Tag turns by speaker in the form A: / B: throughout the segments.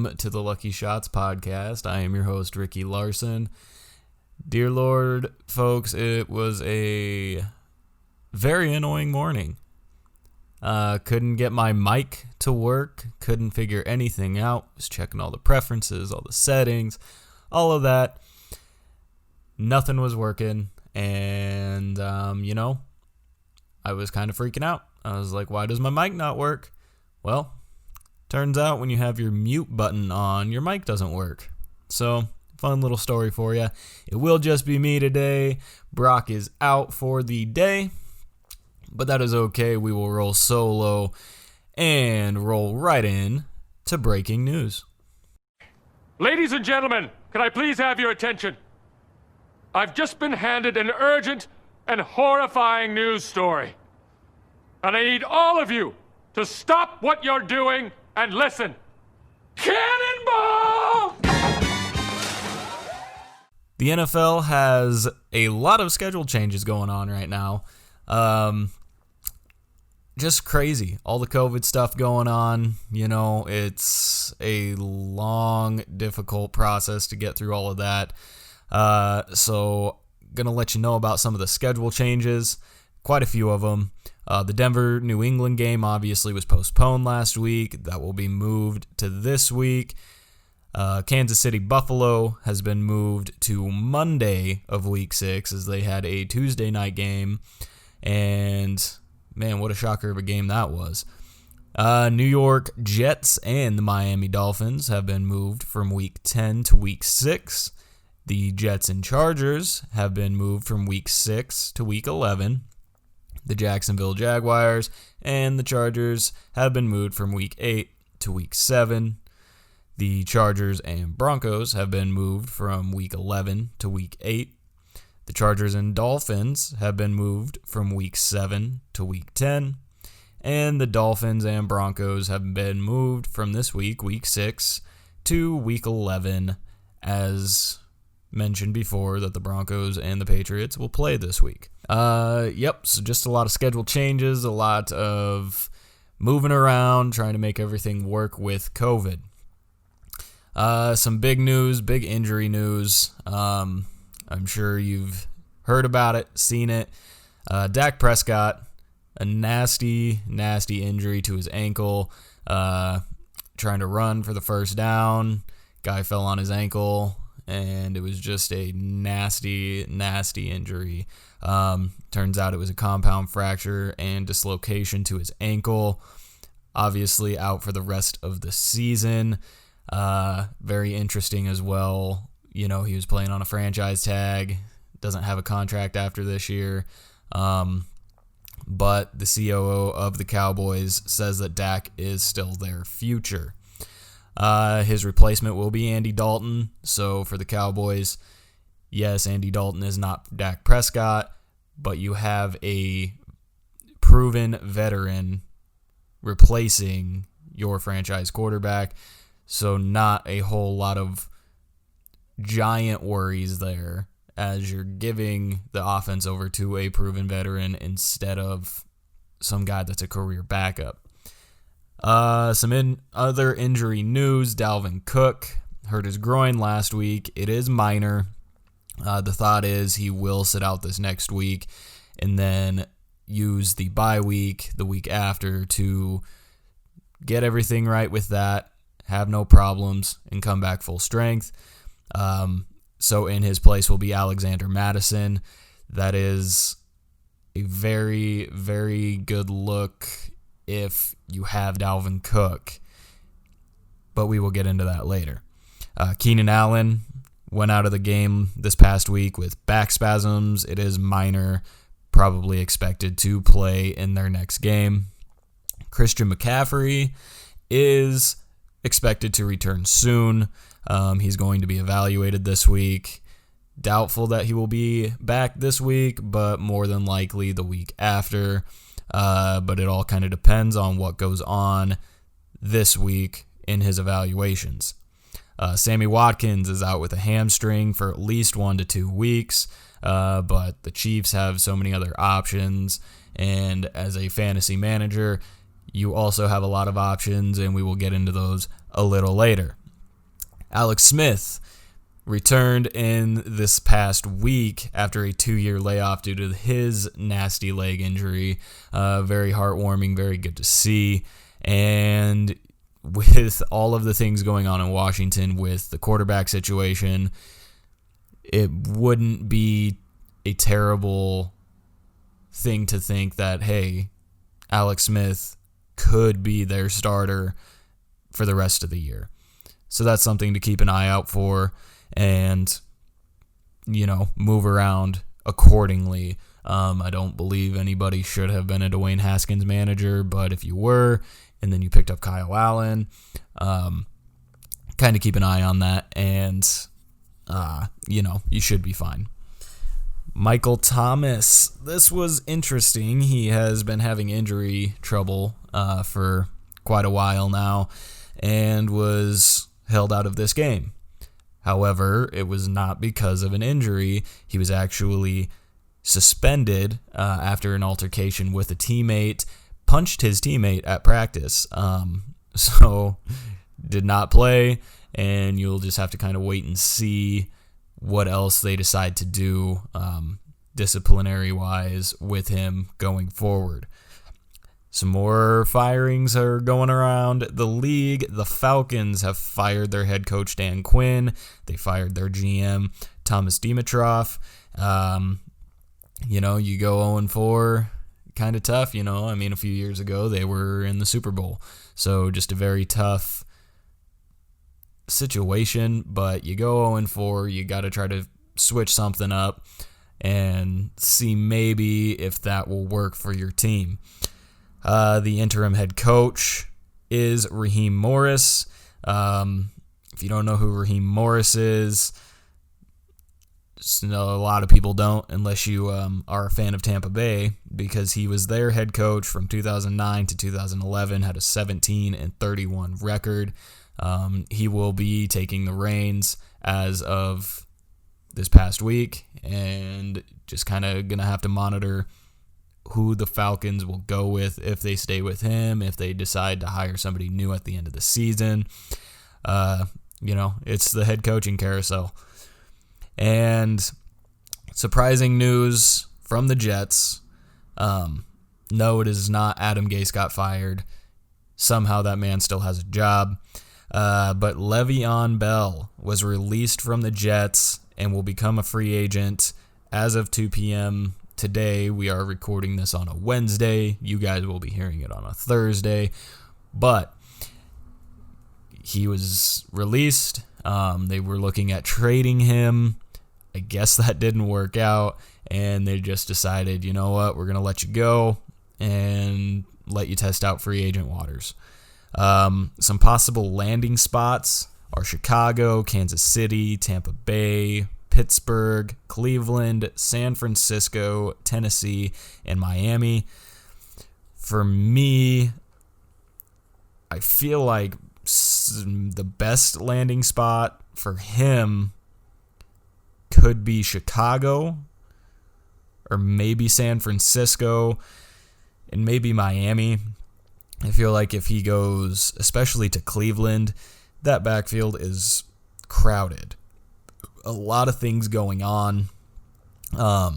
A: welcome to the LuckyShots podcast. I am your host, Ricky Larson. Dear Lord, folks, it was a very annoying morning. Couldn't get my mic to work, couldn't figure anything out, was checking all the preferences, all the settings, all of that. Nothing was working, and, I was kind of freaking out. I was like, why does my mic not work? Well, turns out when you have your mute button on, your mic doesn't work. So, fun little story for you. It will just be me today. Brock is out for the day, but that is okay. We will roll solo and roll right in to breaking news.
B: Ladies and gentlemen, can I please have your attention? I've just been handed an urgent and horrifying news story. And I need all of you to stop what you're doing and listen. Cannonball!
A: The NFL has a lot of schedule changes going on right now. Just crazy. All the COVID stuff going on. It's a long, difficult process to get through all of that. So, gonna let you know about some of the schedule changes. Quite a few of them. The Denver-New England game obviously was postponed last week. That will be moved to this week. Kansas City-Buffalo has been moved to Monday of Week 6 as they had a Tuesday night game. And, man, what a shocker of a game that was. New York Jets and the Miami Dolphins have been moved from Week 10 to Week 6. The Jets and Chargers have been moved from Week 6 to Week 11. The Jacksonville Jaguars and the Chargers have been moved from Week 8 to Week 7. The Chargers and Broncos have been moved from Week 11 to Week 8. The Chargers and Dolphins have been moved from Week 7 to Week 10. And the Dolphins and Broncos have been moved from this week, Week 6, to Week 11, as mentioned before that the Broncos and the Patriots will play this week. So just a lot of schedule changes, a lot of moving around, trying to make everything work with COVID. Some big news, big injury news. I'm sure you've heard about it, seen it. Dak Prescott, a nasty, nasty injury to his ankle, trying to run for the first down. Guy fell on his ankle, and it was just a nasty, nasty injury. Turns out it was a compound fracture and dislocation to his ankle. Obviously out for the rest of the season. Very interesting as well. He was playing on a franchise tag, doesn't have a contract after this year. But the COO of the Cowboys says that Dak is still their future. His replacement will be Andy Dalton. So for the Cowboys, yes, Andy Dalton is not Dak Prescott, but you have a proven veteran replacing your franchise quarterback. So not a whole lot of giant worries there as you're giving the offense over to a proven veteran instead of some guy that's a career backup. Some other injury news. Dalvin Cook hurt his groin last week. It is minor. The thought is he will sit out this next week and then use the bye week the week after to get everything right with that, have no problems, and come back full strength. So in his place will be Alexander Mattison. That is a very, very good look if you have Dalvin Cook, but we will get into that later. Keenan Allen went out of the game this past week with back spasms. It is minor, probably expected to play in their next game. Christian McCaffrey is expected to return soon. He's going to be evaluated this week. Doubtful that he will be back this week, but more than likely the week after. But it all kind of depends on what goes on this week in his evaluations. Sammy Watkins is out with a hamstring for at least 1 to 2 weeks, but the Chiefs have so many other options, and as a fantasy manager, you also have a lot of options, and we will get into those a little later. Alex Smith returned in this past week after a 2-year layoff due to his nasty leg injury. Very heartwarming, very good to see. And with all of the things going on in Washington with the quarterback situation, it wouldn't be a terrible thing to think that, hey, Alex Smith could be their starter for the rest of the year. So that's something to keep an eye out for and, move around accordingly. I don't believe anybody should have been a Dwayne Haskins manager, but if you were, and then you picked up Kyle Allen, kind of keep an eye on that, and, you should be fine. Michael Thomas, this was interesting. He has been having injury trouble for quite a while now and was held out of this game. However, it was not because of an injury. He was actually suspended after an altercation with a teammate, punched his teammate at practice. So did not play, and you'll just have to kind of wait and see what else they decide to do disciplinary-wise with him going forward. Some more firings are going around the league. The Falcons have fired their head coach, Dan Quinn. They fired their GM, Thomas Dimitroff. You go 0-4, kind of tough, a few years ago they were in the Super Bowl. So just a very tough situation, but you go 0-4, you got to try to switch something up and see maybe if that will work for your team. The interim head coach is Raheem Morris. If you don't know who Raheem Morris is, a lot of people don't unless you are a fan of Tampa Bay, because he was their head coach from 2009 to 2011, had a 17-31 record. He will be taking the reins as of this past week, and just kind of going to have to monitor who the Falcons will go with, if they stay with him, if they decide to hire somebody new at the end of the season. It's the head coaching carousel. And surprising news from the Jets. No, it is not Adam Gase got fired. Somehow that man still has a job. But Le'Veon Bell was released from the Jets and will become a free agent as of 2 p.m. today. We are recording this on a Wednesday. You guys will be hearing it on a Thursday. But he was released. They were looking at trading him. I guess that didn't work out, and they just decided, you know what, we're going to let you go and let you test out free agent waters. Some possible landing spots are Chicago, Kansas City, Tampa Bay, Pittsburgh, Cleveland, San Francisco, Tennessee, and Miami. For me, I feel like the best landing spot for him could be Chicago, or maybe San Francisco, and maybe Miami. I feel like if he goes, especially to Cleveland, that backfield is crowded. A lot of things going on. A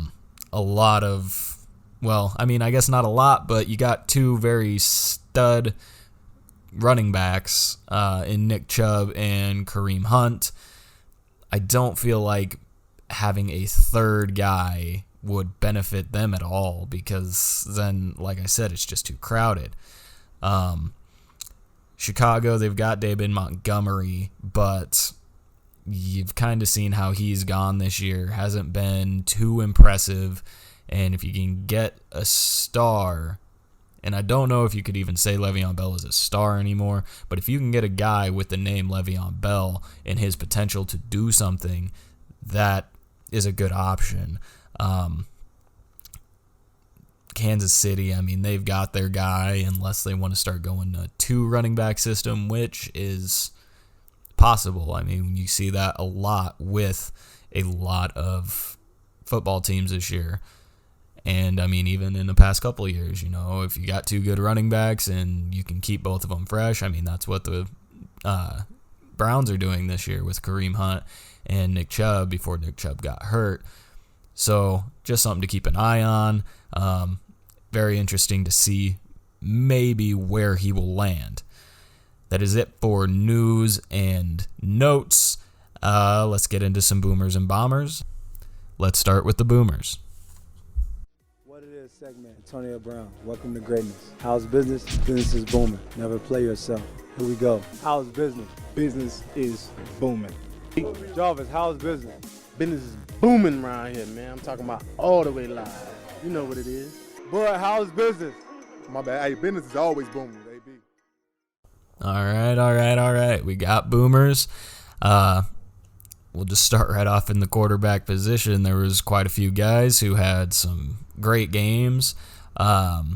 A: lot of, I guess not a lot, but you got two very stud running backs in Nick Chubb and Kareem Hunt. I don't feel like having a third guy would benefit them at all, because then, like I said, it's just too crowded. Chicago, they've got David Montgomery, but you've kind of seen how he's gone this year. Hasn't been too impressive. And if you can get a star, and I don't know if you could even say Le'Veon Bell is a star anymore, but if you can get a guy with the name Le'Veon Bell and his potential to do something, that is a good option. Kansas City, they've got their guy, unless they want to start going a 2 running back system, which is possible. You see that a lot with a lot of football teams this year. And, even in the past couple of years, if you got 2 good running backs and you can keep both of them fresh, that's what the Browns are doing this year with Kareem Hunt and Nick Chubb before Nick Chubb got hurt. So just something to keep an eye on. Very interesting to see maybe where he will land. That is it for news and notes. Let's get into some boomers and bombers. Let's start with the boomers.
C: What it is segment, Antonio Brown. Welcome to greatness. How's business? Business is booming. Never play yourself. Here we go. How's business?
D: Business is booming.
C: Jarvis, how's business?
D: Business is booming around here, man. I'm talking about all the way live. You know what it is.
C: Boy, how's business?
E: My bad. Hey, business is always booming, baby.
A: All right. We got boomers. We'll just start right off in the quarterback position. There was quite a few guys who had some great games. Top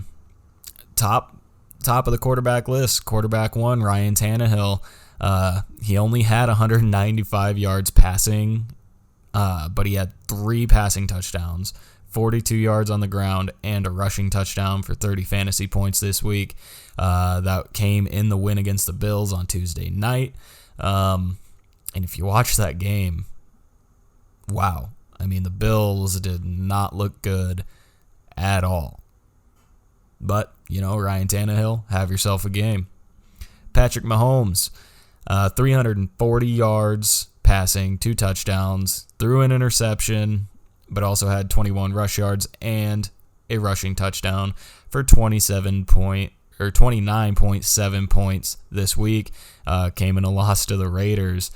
A: of the quarterback list, quarterback one, Ryan Tannehill. He only had 195 yards passing, but he had 3 passing touchdowns, 42 yards on the ground, and a rushing touchdown for 30 fantasy points this week. That came in the win against the Bills on Tuesday night. And if you watch that game, wow. I mean, the Bills did not look good at all. But, Ryan Tannehill, have yourself a game. Patrick Mahomes, 340 yards passing, 2 touchdowns, threw an interception, but also had 21 rush yards and a rushing touchdown for 29.7 points this week. Came in a loss to the Raiders,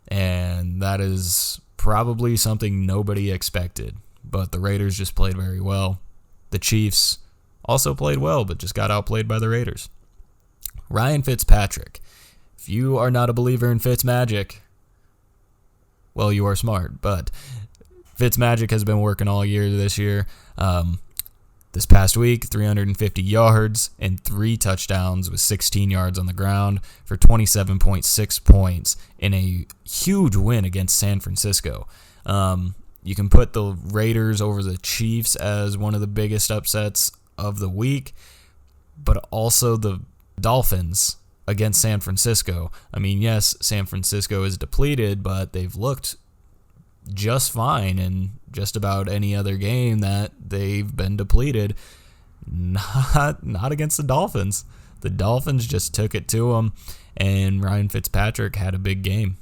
A: and that is probably something nobody expected. But the Raiders just played very well. The Chiefs also played well, but just got outplayed by the Raiders. Ryan Fitzpatrick. If you are not a believer in Fitzmagic, well, you are smart, but Fitzmagic has been working all year this year. This past week, 350 yards and 3 touchdowns with 16 yards on the ground for 27.6 points in a huge win against San Francisco. You can put the Raiders over the Chiefs as one of the biggest upsets of the week, but also the Dolphins against San Francisco. I mean, yes, San Francisco is depleted, but they've looked just fine in just about any other game that they've been depleted. Not against the Dolphins. The Dolphins just took it to them, and Ryan Fitzpatrick had a big game.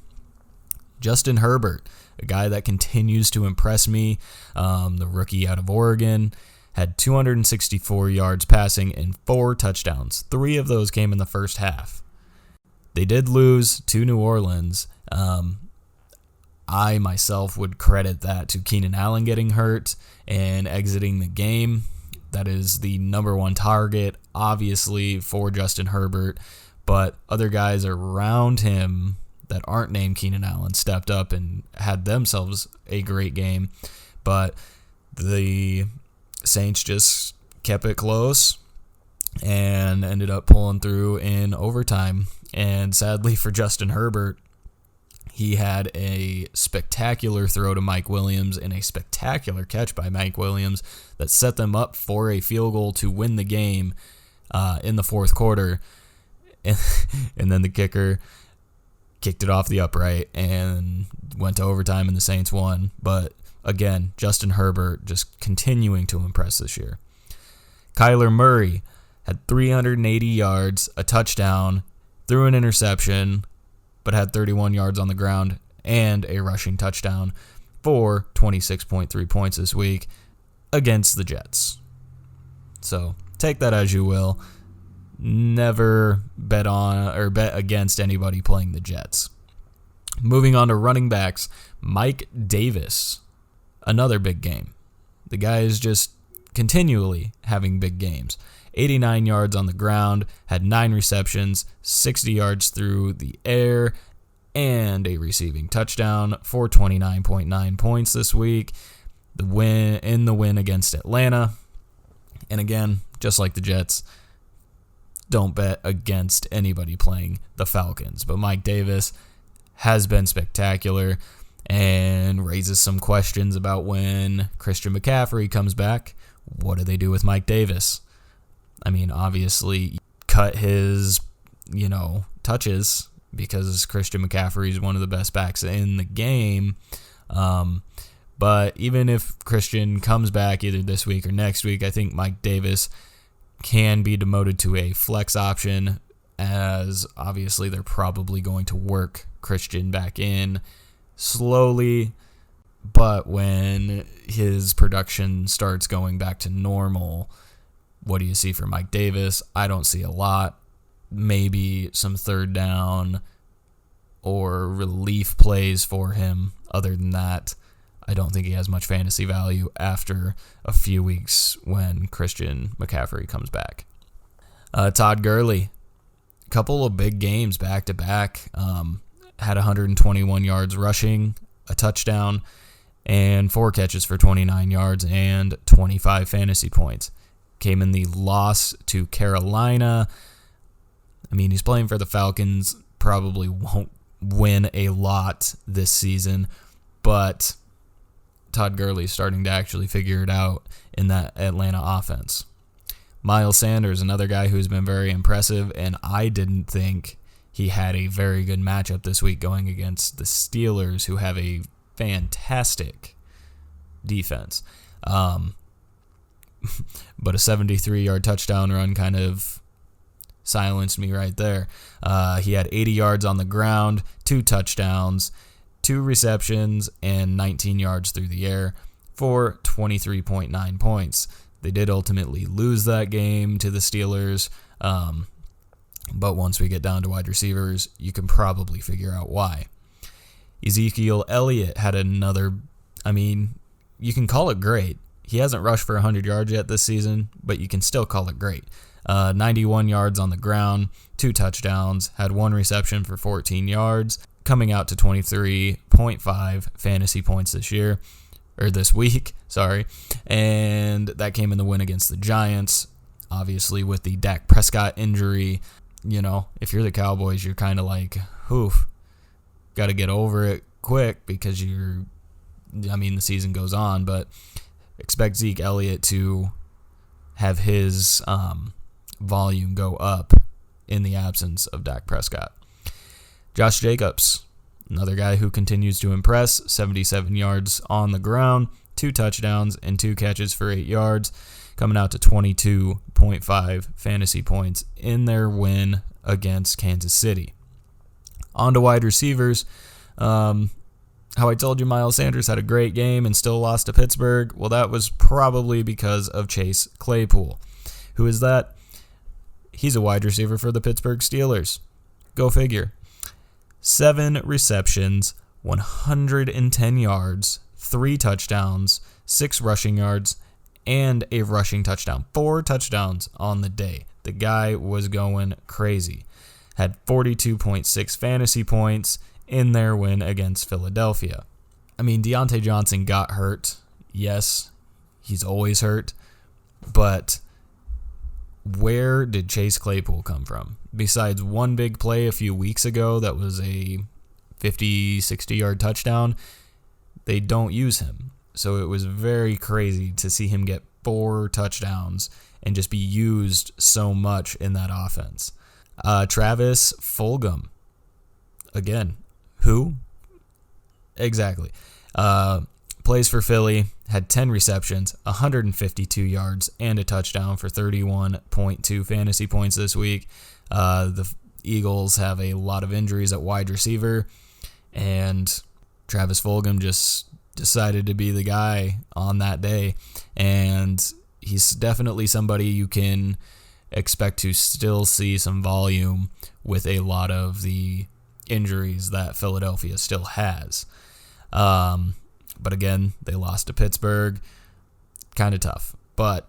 A: Justin Herbert, a guy that continues to impress me, the rookie out of Oregon, had 264 yards passing and 4 touchdowns. 3 of those came in the first half. They did lose to New Orleans. I myself would credit that to Keenan Allen getting hurt and exiting the game. That is the number one target, obviously, for Justin Herbert. But other guys around him that aren't named Keenan Allen stepped up and had themselves a great game. But the Saints just kept it close and ended up pulling through in overtime. And sadly for Justin Herbert, he had a spectacular throw to Mike Williams and a spectacular catch by Mike Williams that set them up for a field goal to win the game in the fourth quarter. And then the kicker kicked it off the upright and went to overtime, and the Saints won. But again, Justin Herbert just continuing to impress this year. Kyler Murray had 380 yards, a touchdown, threw an interception, but had 31 yards on the ground and a rushing touchdown for 26.3 points this week against the Jets. So take that as you will. Never bet on or bet against anybody playing the Jets. Moving on to running backs, Mike Davis, another big game. The guy is just continually having big games. 89 yards on the ground, had 9 receptions, 60 yards through the air, and a receiving touchdown for 29.9 points this week. The win against Atlanta. And again, just like the Jets, don't bet against anybody playing the Falcons. But Mike Davis has been spectacular and raises some questions about when Christian McCaffrey comes back. What do they do with Mike Davis? I mean, obviously, cut his, touches because Christian McCaffrey is one of the best backs in the game. But even if Christian comes back either this week or next week, I think Mike Davis can be demoted to a flex option, as obviously they're probably going to work Christian back in slowly. But when his production starts going back to normal, what do you see for Mike Davis? I don't see a lot. Maybe some third down or relief plays for him. Other than that, I don't think he has much fantasy value after a few weeks when Christian McCaffrey comes back. Todd Gurley, a couple of big games back to back. Had 121 yards rushing, a touchdown, and 4 catches for 29 yards and 25 fantasy points. Came in the loss to Carolina. I mean, he's playing for the Falcons, probably won't win a lot this season, but Todd Gurley's starting to actually figure it out in that Atlanta offense. Miles Sanders, another guy who's been very impressive, and I didn't think he had a very good matchup this week going against the Steelers, who have a fantastic defense. But a 73-yard touchdown run kind of silenced me right there. He had 80 yards on the ground, 2 touchdowns, 2 receptions, and 19 yards through the air for 23.9 points. They did ultimately lose that game to the Steelers, but once we get down to wide receivers, you can probably figure out why. Ezekiel Elliott had another, I mean, you can call it great. He hasn't rushed for 100 yards yet this season, but you can still call it great. 91 yards on the ground, 2 touchdowns, had 1 reception for 14 yards, coming out to 23.5 fantasy points this week, and that came in the win against the Giants. Obviously, with the Dak Prescott injury, if you're the Cowboys, you're kind of like, oof, got to get over it quick because the season goes on, but expect Zeke Elliott to have his volume go up in the absence of Dak Prescott. Josh Jacobs, another guy who continues to impress, 77 yards on the ground, 2 touchdowns, and 2 catches for 8 yards, coming out to 22.5 fantasy points in their win against Kansas City. On to wide receivers. How I told you Miles Sanders had a great game and still lost to Pittsburgh, well, that was probably because of Chase Claypool. Who is that? He's a wide receiver for the Pittsburgh Steelers. Go figure. 7 receptions, 110 yards, 3 touchdowns, 6 rushing yards, and a rushing touchdown. 4 touchdowns on the day. The guy was going crazy. Had 42.6 fantasy points in their win against Philadelphia. I mean, Deontay Johnson got hurt. Yes, he's always hurt. But where did Chase Claypool come from? Besides one big play a few weeks ago that was a 50, 60-yard touchdown, they don't use him. So it was very crazy to see him get 4 touchdowns and just be used so much in that offense. Travis Fulgham. Again, who? Exactly. Plays for Philly, had 10 receptions, 152 yards, and a touchdown for 31.2 fantasy points this week. The Eagles have a lot of injuries at wide receiver, and Travis Fulgham just decided to be the guy on that day, and he's definitely somebody you can expect to still see some volume with a lot of the injuries that Philadelphia still has. But again, they lost to Pittsburgh. Kind of tough, but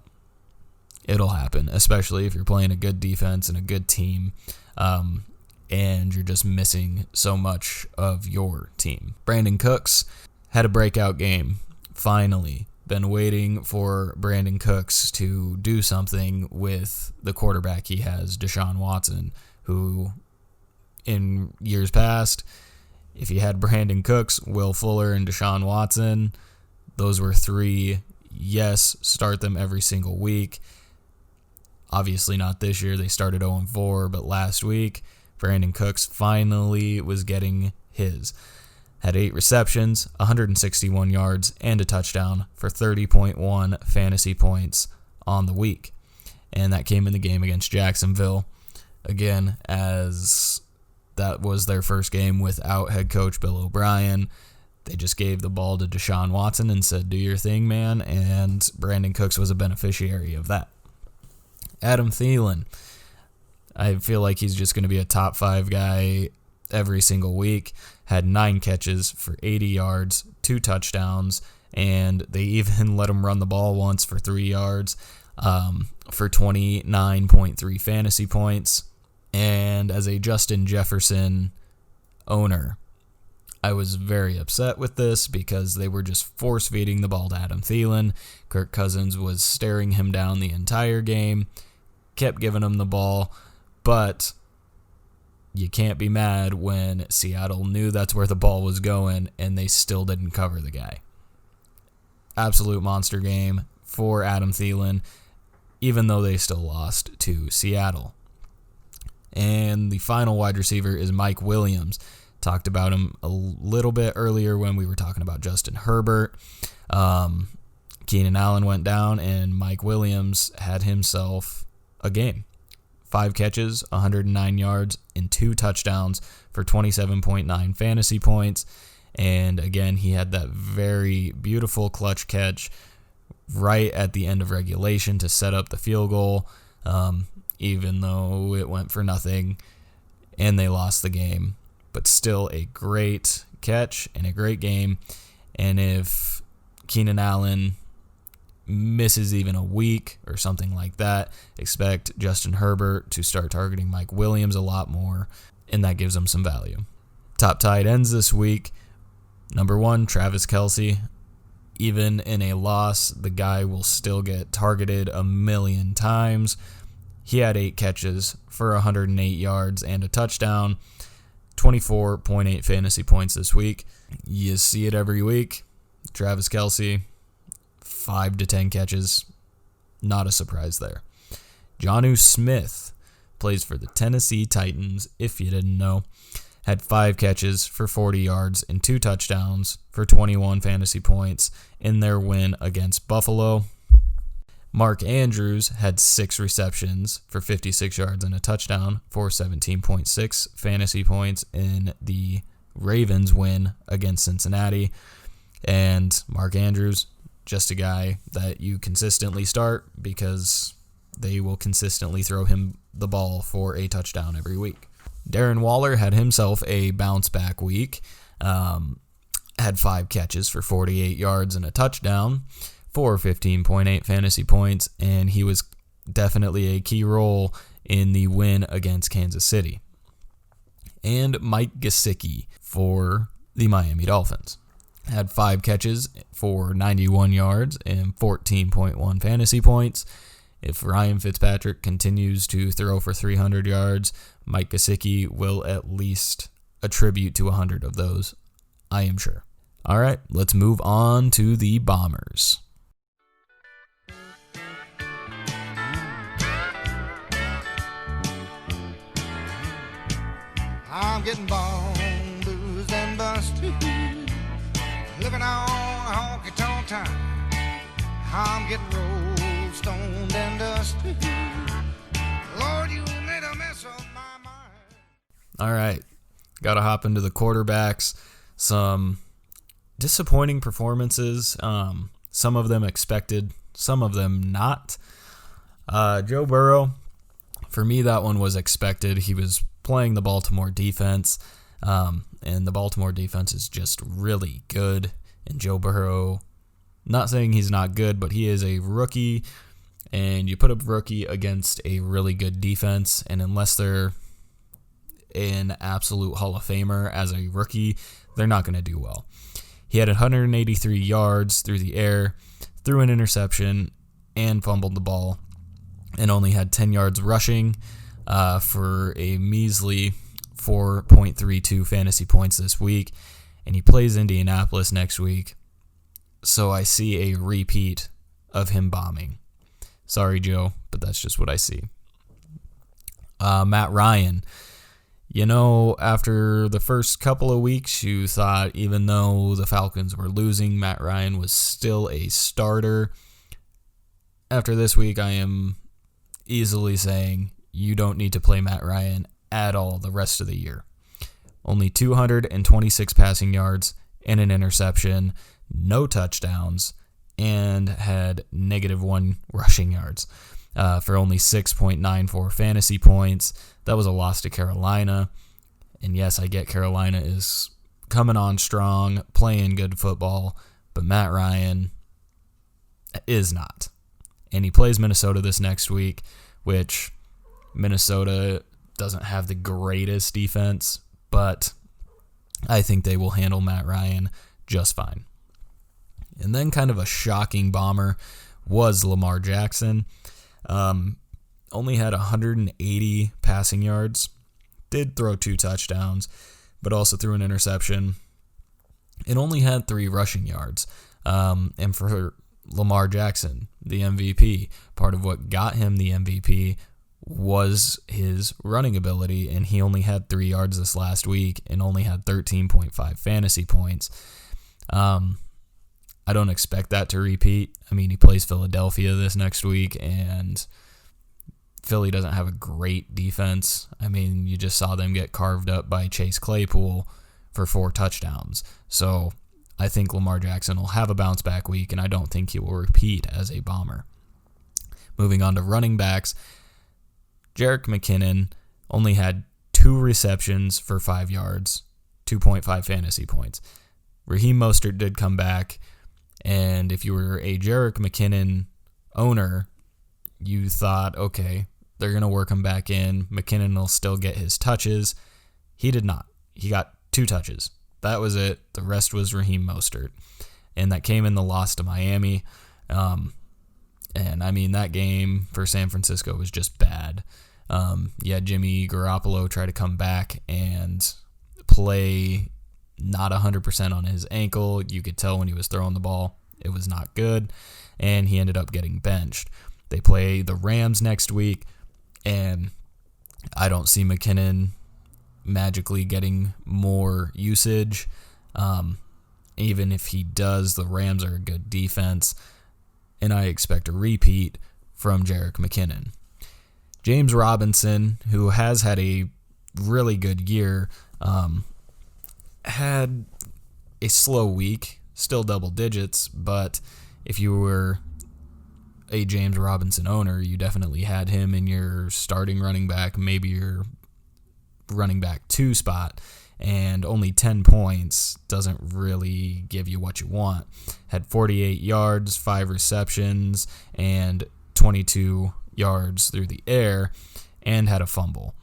A: it'll happen, especially if you're playing a good defense and a good team, and you're just missing so much of your team. Brandon Cooks had a breakout game, finally. Been waiting for Brandon Cooks to do something with the quarterback he has, Deshaun Watson, who in years past, if you had Brandon Cooks, Will Fuller, and Deshaun Watson, those were 3, yes, start them every single week. Obviously not this year. They started 0-4, but last week Brandon Cooks finally was getting his. Had 8 receptions, 161 yards, and a touchdown for 30.1 fantasy points on the week. And that came in the game against Jacksonville, again, as that was their first game without head coach Bill O'Brien. They just gave the ball to Deshaun Watson and said, do your thing, man, and Brandon Cooks was a beneficiary of that. Adam Thielen, I feel like he's just going to be a top 5 guy every single week. Had 9 catches for 80 yards, 2 touchdowns, and they even let him run the ball once for 3 yards for 29.3 fantasy points. And as a Justin Jefferson owner, I was very upset with this because they were just force-feeding the ball to Adam Thielen. Kirk Cousins was staring him down the entire game, kept giving him the ball, but you can't be mad when Seattle knew that's where the ball was going and they still didn't cover the guy. Absolute monster game for Adam Thielen, even though they still lost to Seattle. And the final wide receiver is Mike Williams. Talked about him a little bit earlier when we were talking about Justin Herbert. Keenan Allen went down and Mike Williams had himself a game. 5 catches, 109 yards, and 2 touchdowns for 27.9 fantasy points. And again, he had that very beautiful clutch catch right at the end of regulation to set up the field goal, even though it went for nothing and they lost the game. But still a great catch and a great game. And if Keenan Allen misses even a week or something like that, expect Justin Herbert to start targeting Mike Williams a lot more, and that gives him some value. Top tight ends this week. Number 1, Travis Kelce. Even in a loss, the guy will still get targeted a million times. He had 8 catches for 108 yards and a touchdown, 24.8 fantasy points this week. You see it every week. Travis Kelce, 5 to 10 catches. Not a surprise there. Jonnu Smith plays for the Tennessee Titans, if you didn't know. Had 5 catches for 40 yards and 2 touchdowns for 21 fantasy points in their win against Buffalo. Mark Andrews had 6 receptions for 56 yards and a touchdown for 17.6 fantasy points in the Ravens win against Cincinnati. And Mark Andrews, just a guy that you consistently start because they will consistently throw him the ball for a touchdown every week. Darren Waller had himself a bounce-back week. Had 5 catches for 48 yards and a touchdown for 15.8 fantasy points, and he was definitely a key role in the win against Kansas City. And Mike Gesicki for the Miami Dolphins. Had 5 catches for 91 yards and 14.1 fantasy points. If Ryan Fitzpatrick continues to throw for 300 yards, Mike Gesicki will at least attribute to 100 of those, I am sure. All right, let's move on to the Bombers.
F: I'm getting born, booze and bust, living on honky-tonk time. I'm getting rolled, stoned and dust. Lord, you made a mess of my mind.
A: All right, got to hop into the quarterbacks. Some disappointing performances, some of them expected, some of them not. Joe Burrow, for me, that one was expected. He was playing the Baltimore defense, and the Baltimore defense is just really good. And Joe Burrow, not saying he's not good, but he is a rookie, and you put a rookie against a really good defense, and unless they're an absolute Hall of Famer as a rookie, they're not going to do well. He had 183 yards through the air, threw an interception, and fumbled the ball, and only had 10 yards rushing for a measly 4.32 fantasy points this week. And he plays Indianapolis next week, so I see a repeat of him bombing. Sorry, Joe, but that's just what I see. Matt Ryan, After the first couple of weeks, you thought even though the Falcons were losing, Matt Ryan was still a starter. After this week, I am easily saying you don't need to play Matt Ryan at all the rest of the year. Only 226 passing yards and an interception, no touchdowns, and had -1 rushing yards for only 6.94 fantasy points. That was a loss to Carolina. And yes, I get Carolina is coming on strong, playing good football, but Matt Ryan is not. And he plays Minnesota this next week, which Minnesota doesn't have the greatest defense, but I think they will handle Matt Ryan just fine. And then kind of a shocking bomber was Lamar Jackson. Only had 180 passing yards, did throw 2 touchdowns, but also threw an interception, and only had 3 rushing yards. And for Lamar Jackson, the MVP, part of what got him the MVP was his running ability, and he only had 3 yards this last week and only had 13.5 fantasy points. I don't expect that to repeat. I mean, he plays Philadelphia this next week, and Philly doesn't have a great defense. I mean, you just saw them get carved up by Chase Claypool for 4 touchdowns. So I think Lamar Jackson will have a bounce back week, and I don't think he will repeat as a bomber. Moving on to running backs, Jerick McKinnon only had 2 receptions for 5 yards, 2.5 fantasy points. Raheem Mostert did come back, and if you were a Jerick McKinnon owner, you thought, okay, they're going to work him back in. McKinnon will still get his touches. He did not. He got 2 touches. That was it. The rest was Raheem Mostert. And that came in the loss to Miami. And I mean, that game for San Francisco was just bad. Jimmy Garoppolo tried to come back and play not 100% on his ankle. You could tell when he was throwing the ball, it was not good. And he ended up getting benched. They play the Rams next week, and I don't see McKinnon magically getting more usage. Even if he does, the Rams are a good defense, and I expect a repeat from Jerick McKinnon. James Robinson, who has had a really good year, had a slow week, still double digits, but if you were a James Robinson owner, you definitely had him in your starting running back, maybe your running back 2 spot, and only 10 points doesn't really give you what you want. Had 48 yards, 5 receptions, and 22 yards through the air, and had a fumble.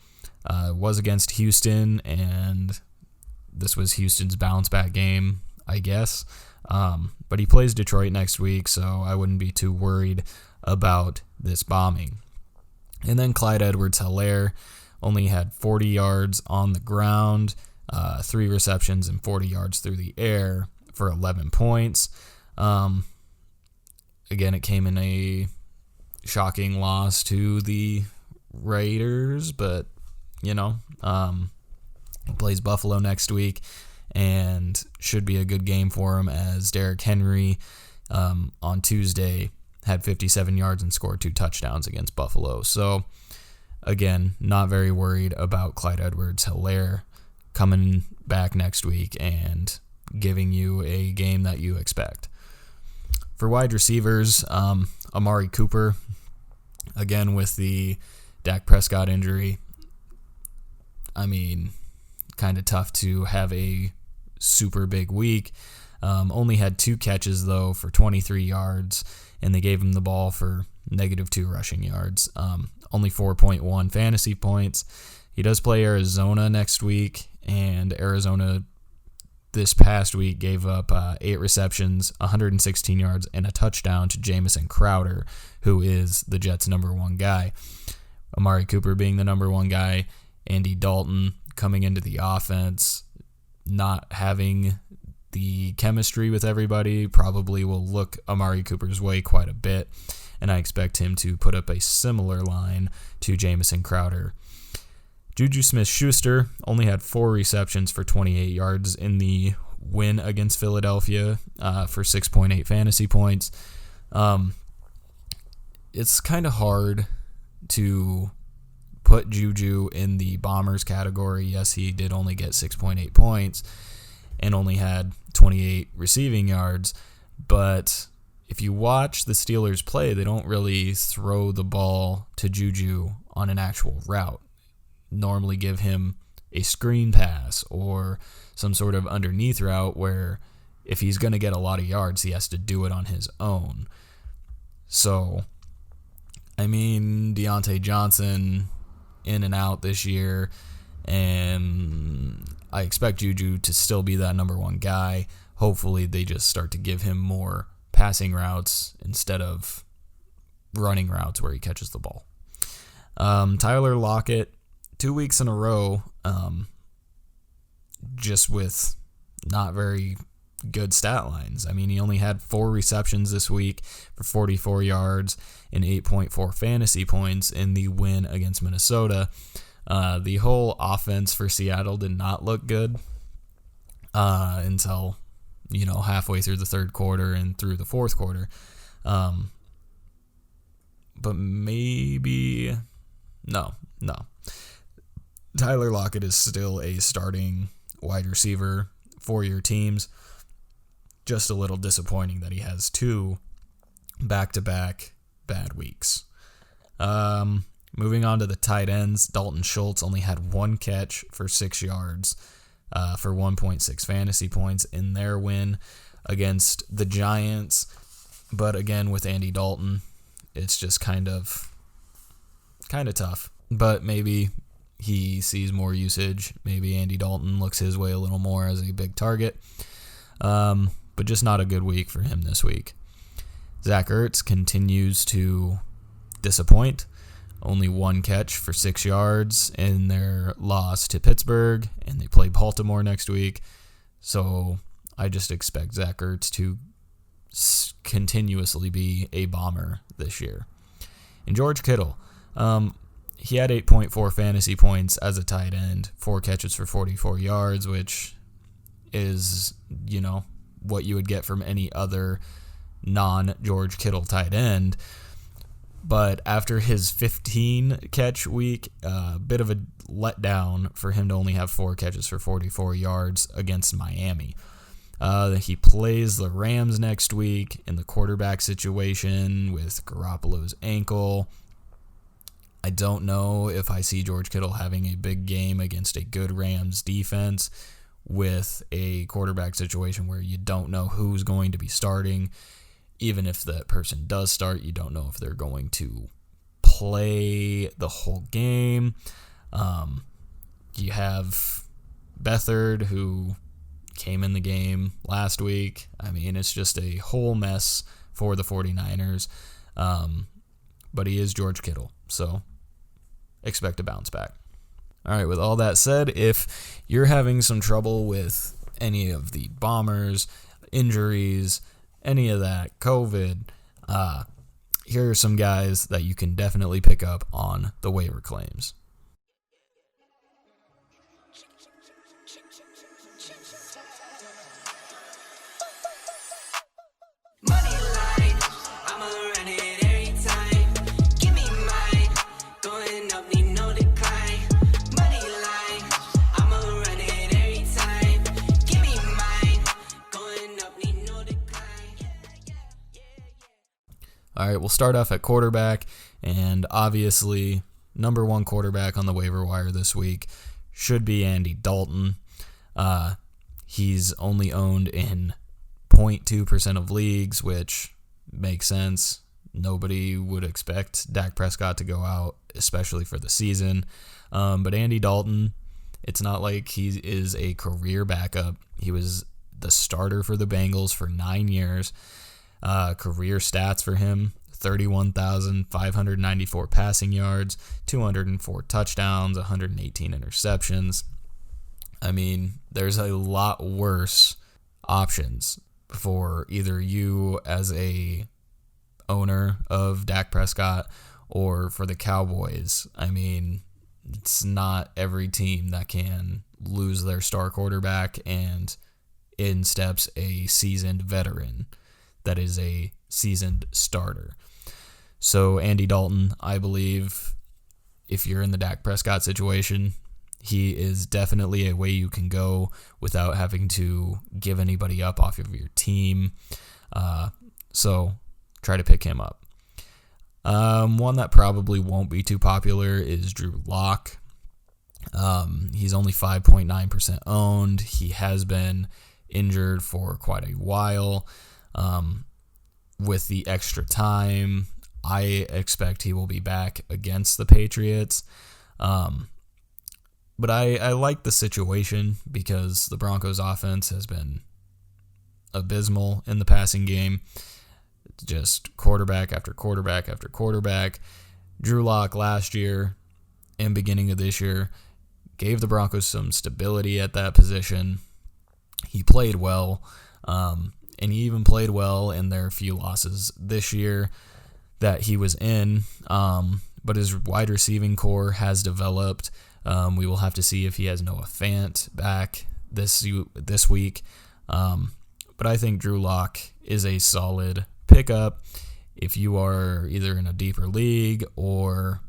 A: Was against Houston, and this was Houston's bounce back game, I guess. But he plays Detroit next week, so I wouldn't be too worried about this bombing. And then Clyde Edwards-Helaire only had 40 yards on the ground, 3 receptions, and 40 yards through the air for 11 points. Again, it came in a shocking loss to the Raiders, but, he plays Buffalo next week, and should be a good game for him, as Derrick Henry on Tuesday had 57 yards and scored 2 touchdowns against Buffalo. So, again, not very worried about Clyde Edwards-Helaire coming back next week and giving you a game that you expect. For wide receivers, Amari Cooper, again with the Dak Prescott injury, I mean, kind of tough to have a super big week. Only had 2 catches, though, for 23 yards, and they gave him the ball for -2 rushing yards. Only 4.1 fantasy points. He does play Arizona next week, and Arizona this past week gave up 8 receptions, 116 yards, and a touchdown to Jamison Crowder, who is the Jets' number 1 guy. Amari Cooper being the number 1 guy, Andy Dalton coming into the offense, not having the chemistry with everybody, probably will look Amari Cooper's way quite a bit, and I expect him to put up a similar line to Jamison Crowder. Juju Smith-Schuster only had 4 receptions for 28 yards in the win against Philadelphia for 6.8 fantasy points. It's kind of hard to put Juju in the Bombers category. Yes, he did only get 6.8 points and only had 28 receiving yards, but if you watch the Steelers play, they don't really throw the ball to Juju on an actual route. Normally give him a screen pass or some sort of underneath route where if he's going to get a lot of yards, he has to do it on his own. So, I mean, Deontay Johnson in and out this year, and I expect Juju to still be that number one guy. Hopefully they just start to give him more passing routes instead of running routes where he catches the ball. Tyler Lockett, 2 weeks in a row, just with not very good stat lines. I mean, he only had 4 receptions this week for 44 yards and 8.4 fantasy points in the win against Minnesota. The whole offense for Seattle did not look good until, halfway through the third quarter and through the fourth quarter. But maybe... No. Tyler Lockett is still a starting wide receiver for your teams. Just a little disappointing that he has 2 back-to-back bad weeks. Moving on to the tight ends, Dalton Schultz only had 1 catch for 6 yards for 1.6 fantasy points in their win against the Giants. But again, with Andy Dalton, it's just kind of tough. But maybe he sees more usage. Maybe Andy Dalton looks his way a little more as a big target. But just not a good week for him this week. Zach Ertz continues to disappoint. Only 1 catch for 6 yards in their loss to Pittsburgh, and they play Baltimore next week. So I just expect Zach Ertz to continuously be a bomber this year. And George Kittle, he had 8.4 fantasy points as a tight end, 4 catches for 44 yards, which is, what you would get from any other non-George Kittle tight end. But after his 15-catch week, a bit of a letdown for him to only have 4 catches for 44 yards against Miami. He plays the Rams next week in the quarterback situation with Garoppolo's ankle. I don't know if I see George Kittle having a big game against a good Rams defense with a quarterback situation where you don't know who's going to be starting. Even if that person does start, you don't know if they're going to play the whole game. You have Beathard, who came in the game last week. I mean, it's just a whole mess for the 49ers. But he is George Kittle, so expect a bounce back. All right, with all that said, if you're having some trouble with any of the bombers, injuries, any of that, COVID, here are some guys that you can definitely pick up on the waiver claims. All right, we'll start off at quarterback, and obviously, number 1 quarterback on the waiver wire this week should be Andy Dalton. He's only owned in 0.2% of leagues, which makes sense. Nobody would expect Dak Prescott to go out, especially for the season. But Andy Dalton, it's not like he is a career backup. He was the starter for the Bengals for 9 years. Career stats for him, 31,594 passing yards, 204 touchdowns, 118 interceptions. I mean, there's a lot worse options for either you as a owner of Dak Prescott or for the Cowboys. I mean, it's not every team that can lose their star quarterback, and in steps a seasoned veteran that is a seasoned starter. So Andy Dalton, I believe, if you're in the Dak Prescott situation, he is definitely a way you can go without having to give anybody up off of your team. So try to pick him up. One that probably won't be too popular is Drew Lock. He's only 5.9% owned. He has been injured for quite a while. With the extra time, I expect he will be back against the Patriots. But I like the situation because the Broncos offense has been abysmal in the passing game. Just quarterback after quarterback after quarterback. Drew Lock last year and beginning of this year gave the Broncos some stability at that position. He played well, and he even played well in their few losses this year that he was in. But his wide receiving core has developed. We will have to see if he has Noah Fant back this week. But I think Drew Lock is a solid pickup if you are either in a deeper league or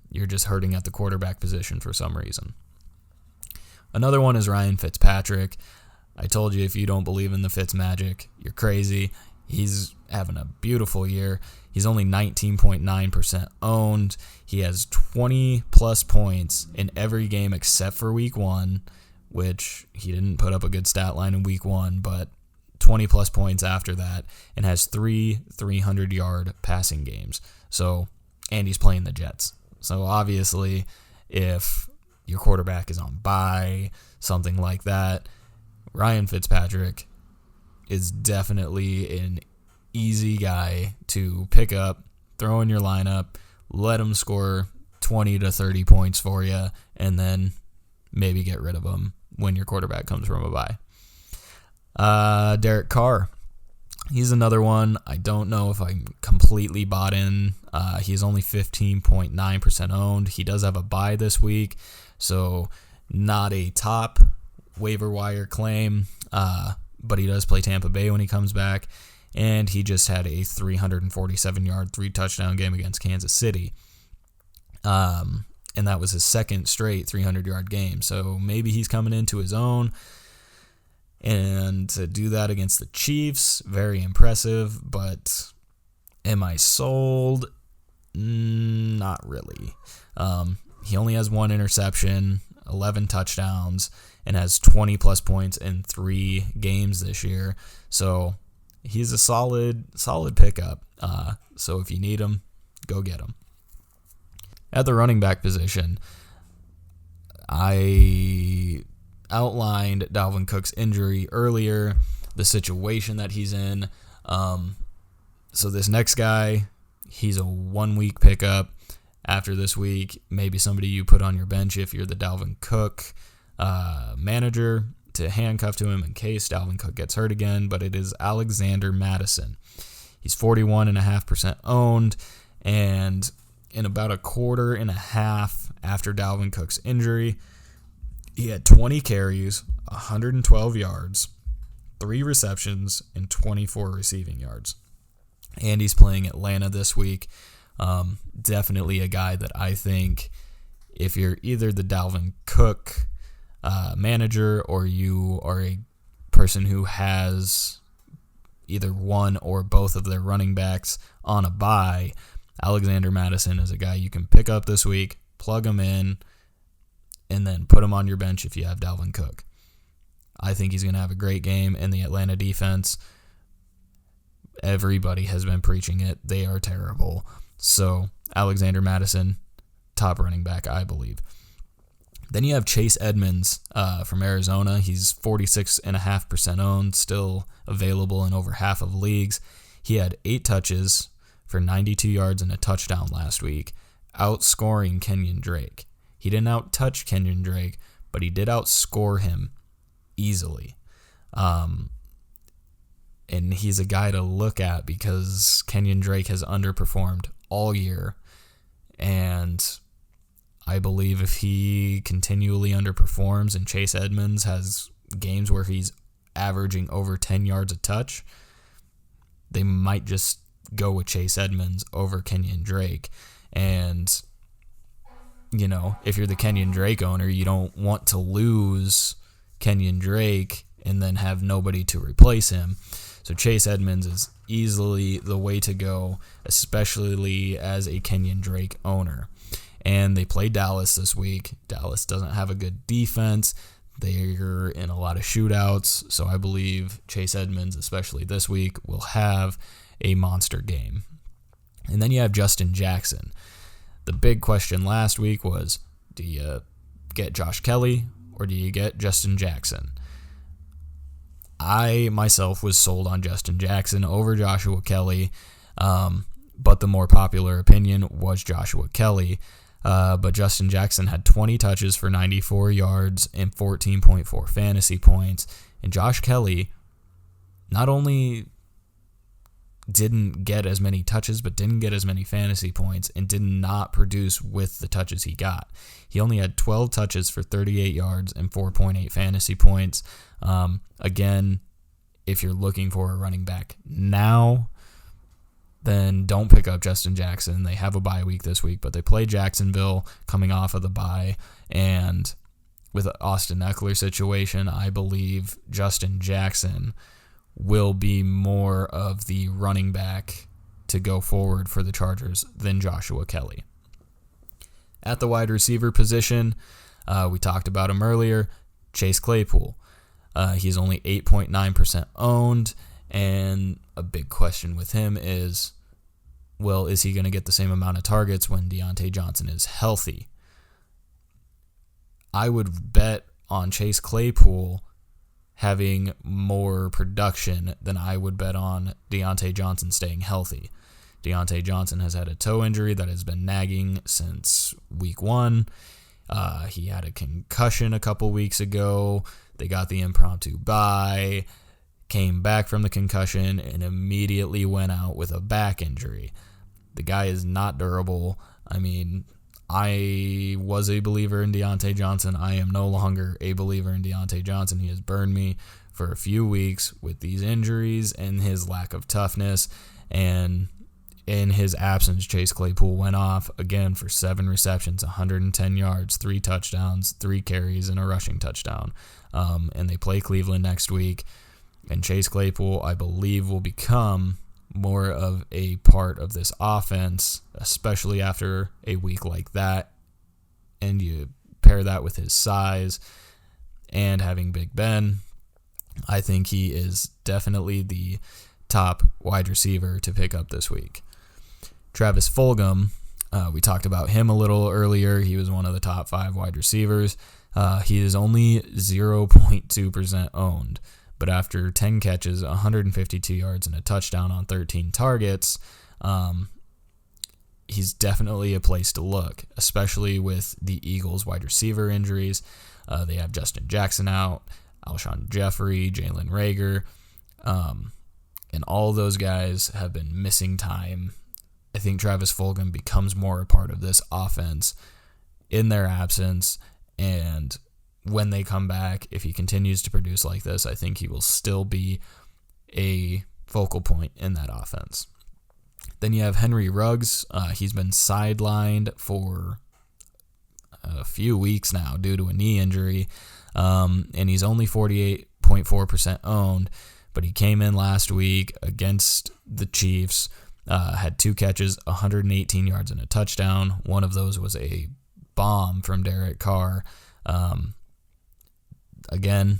A: you're just hurting at the quarterback position for some reason. Another one is Ryan Fitzpatrick. I told you if you don't believe in the Fitz magic, you're crazy. He's having a beautiful year. He's only 19.9% owned. He has 20-plus points in every game except for Week 1, which he didn't put up a good stat line in Week 1, but 20-plus points after that, and has 3 300-yard passing games. And he's playing the Jets. So obviously, if your quarterback is on bye, something like that, Ryan Fitzpatrick is definitely an easy guy to pick up, throw in your lineup, let him score 20 to 30 points for you, and then maybe get rid of him when your quarterback comes from a bye. Derek Carr. He's another one. I don't know if I'm completely bought in. He's only 15.9% owned. He does have a bye this week, so not a top waiver wire claim, but he does play Tampa Bay when he comes back, and he just had a 347-yard, 3-touchdown game against Kansas City. And that was his second straight 300-yard game, so maybe he's coming into his own. And to do that against the Chiefs, very impressive, but am I sold? Not really. He only has 1 interception, 11 touchdowns, and has 20-plus points in 3 games this year. So he's a solid pickup. So if you need him, go get him. At the running back position, I outlined Dalvin Cook's injury earlier, the situation that he's in. So this next guy, he's a 1-week pickup. After this week, maybe somebody you put on your bench if you're the Dalvin Cook manager to handcuff to him in case Dalvin Cook gets hurt again, but it is Alexander Mattison. He's 41.5% owned, and in about a quarter and a half after Dalvin Cook's injury, he had 20 carries, 112 yards, 3 receptions, and 24 receiving yards. And he's playing Atlanta this week. Definitely a guy that I think if you're either the Dalvin Cook manager or you are a person who has either one or both of their running backs on a bye, Alexander Mattison is a guy you can pick up this week, plug him in, and then put him on your bench if you have Dalvin Cook. I think he's going to have a great game, and the Atlanta defense, everybody has been preaching it. They are terrible. So Alexander Mattison, top running back, I believe. Then you have Chase Edmonds from Arizona. He's 46.5% owned, still available in over half of leagues. He had 8 touches for 92 yards and a touchdown last week, outscoring Kenyon Drake. He didn't out-touch Kenyon Drake, but he did outscore him easily. And he's a guy to look at because Kenyon Drake has underperformed all year. And I believe if he continually underperforms and Chase Edmonds has games where he's averaging over 10 yards a touch, they might just go with Chase Edmonds over Kenyon Drake. And, if you're the Kenyon Drake owner, you don't want to lose Kenyon Drake and then have nobody to replace him. So Chase Edmonds is easily the way to go, especially as a Kenyon Drake owner. And they play Dallas this week. Dallas doesn't have a good defense. They're in a lot of shootouts, so I believe Chase Edmonds, especially this week, will have a monster game. And then you have Justin Jackson. The big question last week was, do you get Josh Kelly or do you get Justin Jackson? I, myself, was sold on Justin Jackson over Joshua Kelly, but the more popular opinion was Joshua Kelly. But Justin Jackson had 20 touches for 94 yards and 14.4 fantasy points. And Josh Kelly not only didn't get as many touches, but didn't get as many fantasy points and did not produce with the touches he got. He only had 12 touches for 38 yards and 4.8 fantasy points. Again, if you're looking for a running back now, then don't pick up Justin Jackson. They have a bye week this week, but they play Jacksonville coming off of the bye. And with the Austin Eckler situation, I believe Justin Jackson will be more of the running back to go forward for the Chargers than Joshua Kelly. At the wide receiver position, we talked about him earlier, Chase Claypool. He's only 8.9% owned, and a big question with him is, well, is he going to get the same amount of targets when Deontay Johnson is healthy? I would bet on Chase Claypool having more production than I would bet on Deontay Johnson staying healthy. Deontay Johnson has had a toe injury that has been nagging since week 1. He had a concussion a couple weeks ago. They got the impromptu bye, came back from the concussion, and immediately went out with a back injury. The guy is not durable. I mean, I was a believer in Deontay Johnson. I am no longer a believer in Deontay Johnson. He has burned me for a few weeks with these injuries and his lack of toughness. And in his absence, Chase Claypool went off again for 7 receptions, 110 yards, 3 touchdowns, 3 carries, and a rushing touchdown. And they play Cleveland next week. And Chase Claypool, I believe, will become more of a part of this offense, especially after a week like that. And you pair that with his size and having Big Ben, I think he is definitely the top wide receiver to pick up this week. Travis Fulgham, we talked about him a little earlier. He was one of the top 5 wide receivers. He is only 0.2% owned. But after 10 catches, 152 yards, and a touchdown on 13 targets, he's definitely a place to look, especially with the Eagles' wide receiver injuries. They have Justin Jackson out, Alshon Jeffrey, Jalen Reagor, and all those guys have been missing time. I think Travis Fulgham becomes more a part of this offense in their absence, and when they come back, if he continues to produce like this, I think he will still be a focal point in that offense. Then you have Henry Ruggs. He's been sidelined for a few weeks now due to a knee injury, and he's only 48.4% owned, but he came in last week against the Chiefs, had 2 catches, 118 yards, and a touchdown. One of those was a bomb from Derek Carr. Again,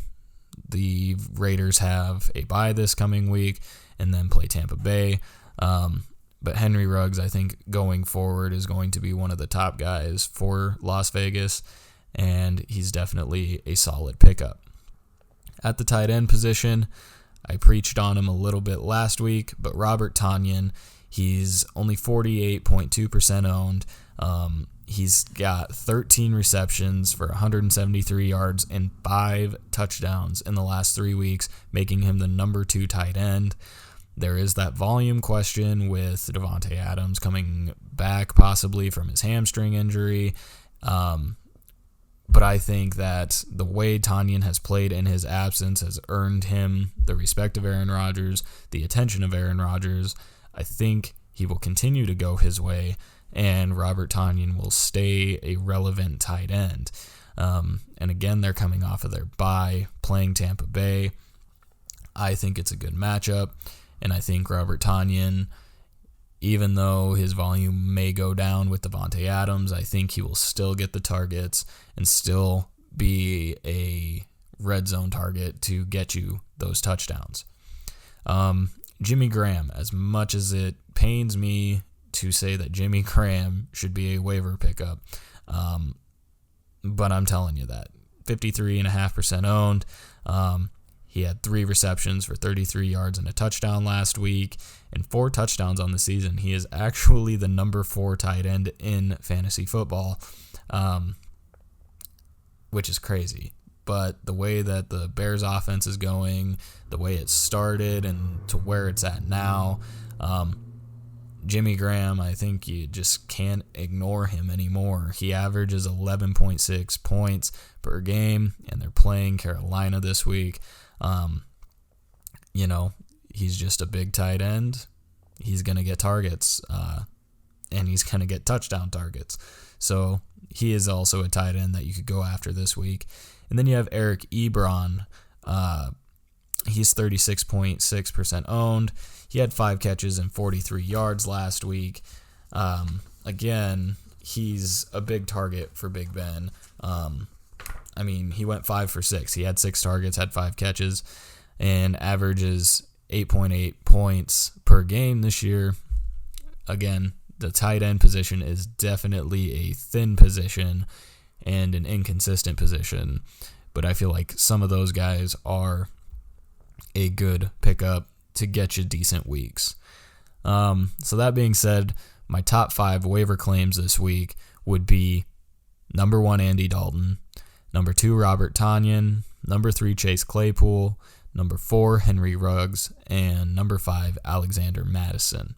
A: the Raiders have a bye this coming week and then play Tampa Bay. But Henry Ruggs, I think, going forward is going to be one of the top guys for Las Vegas, and he's definitely a solid pickup. At the tight end position, I preached on him a little bit last week, but Robert Tonyan, he's only 48.2% owned. He's got 13 receptions for 173 yards and 5 touchdowns in the last 3 weeks, making him the number 2 tight end. There is that volume question with Devontae Adams coming back possibly from his hamstring injury. But I think that the way Tanyan has played in his absence has earned him the respect of Aaron Rodgers, the attention of Aaron Rodgers. I think he will continue to go his way, and Robert Tanyan will stay a relevant tight end. And again, they're coming off of their bye, playing Tampa Bay. I think it's a good matchup, and I think Robert Tanyan, even though his volume may go down with Devontae Adams, I think he will still get the targets and still be a red zone target to get you those touchdowns. Jimmy Graham, as much as it pains me to say that Jimmy Graham should be a waiver pickup, but I'm telling you that. 53.5% owned. He had 3 receptions for 33 yards and a touchdown last week and 4 touchdowns on the season. He is actually the number 4 tight end in fantasy football, which is crazy. But the way that the Bears offense is going, the way it started and to where it's at now, Jimmy Graham, I think you just can't ignore him anymore. He averages 11.6 points per game, and they're playing Carolina this week. He's just a big tight end. He's going to get targets, and he's going to get touchdown targets. So he is also a tight end that you could go after this week. And then you have Eric Ebron. He's 36.6% owned. He had 5 catches and 43 yards last week. Again, he's a big target for Big Ben. He went 5 for 6. He had 6 targets, had 5 catches, and averages 8.8 points per game this year. Again, the tight end position is definitely a thin position and an inconsistent position, but I feel like some of those guys are a good pickup to get you decent weeks. So that being said, my top 5 waiver claims this week would be number 1, Andy Dalton, number 2, Robert Tanyan, number 3, Chase Claypool, number 4, Henry Ruggs, and number 5, Alexander Mattison.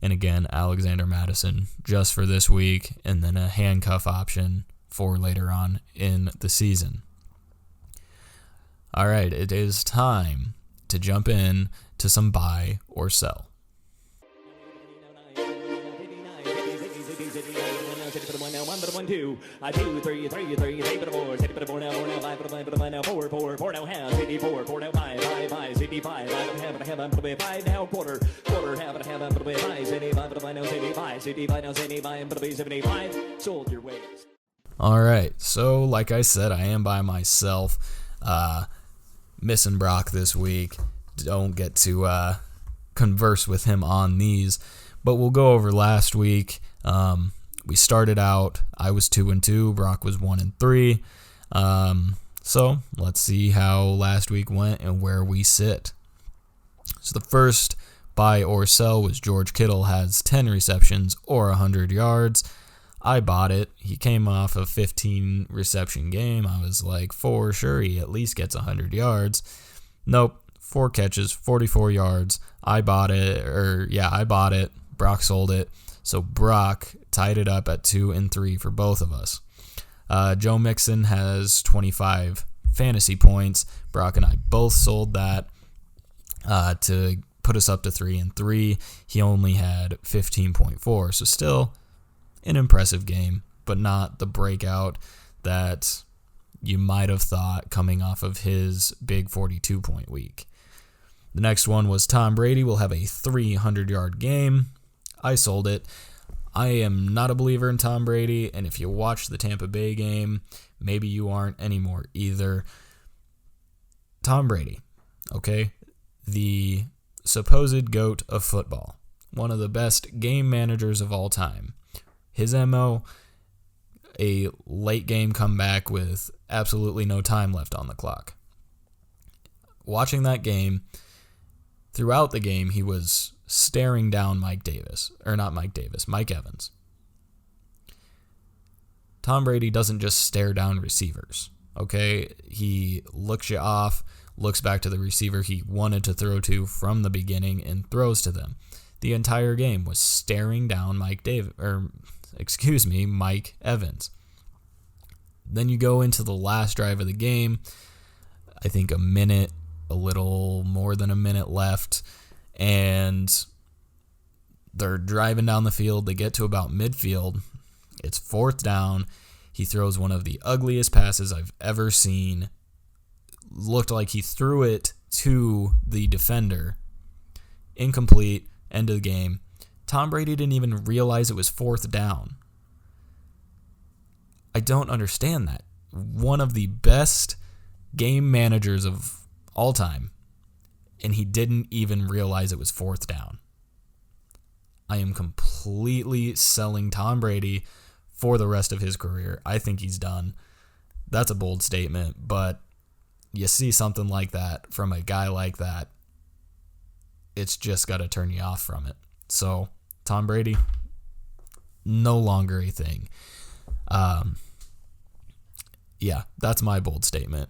A: And again, Alexander Mattison just for this week, and then a handcuff option for later on in the season. All right, it is time to jump in to some buy or sell. All right, so like I said, I am by myself. Missing Brock this week. Don't get to converse with him on these, but we'll go over last week. We started out, I was 2-2, Brock was 1-3. So let's see how last week went and where we sit. So the first buy or sell was George Kittle has 10 receptions or 100 yards. I bought it. He came off a 15 reception game. I was like, for sure, he at least gets 100 yards. Nope. 4 catches, 44 yards. I bought it. Brock sold it. So Brock tied it up at 2-3 for both of us. Joe Mixon has 25 fantasy points. Brock and I both sold that to put us up to 3-3. He only had 15.4. So still an impressive game, but not the breakout that you might have thought coming off of his big 42-point week. The next one was Tom Brady will have a 300-yard game. I sold it. I am not a believer in Tom Brady, and if you watch the Tampa Bay game, maybe you aren't anymore either. Tom Brady, okay? The supposed GOAT of football. One of the best game managers of all time. His MO, a late game comeback with absolutely no time left on the clock. Watching that game, throughout the game, he was staring down Mike Evans. Tom Brady doesn't just stare down receivers, okay? He looks you off, looks back to the receiver he wanted to throw to from the beginning and throws to them. The entire game was staring down Mike Evans. Then you go into the last drive of the game. I think a little more than a minute left, and they're driving down the field. They get to about midfield. It's 4th down. He throws one of the ugliest passes I've ever seen. Looked like he threw it to the defender. Incomplete. End of the game. Tom Brady didn't even realize it was 4th down. I don't understand that. One of the best game managers of all time, and he didn't even realize it was 4th down. I am completely selling Tom Brady for the rest of his career. I think he's done. That's a bold statement, but you see something like that from a guy like that, it's just got to turn you off from it. So, Tom Brady, no longer a thing. Yeah, that's my bold statement.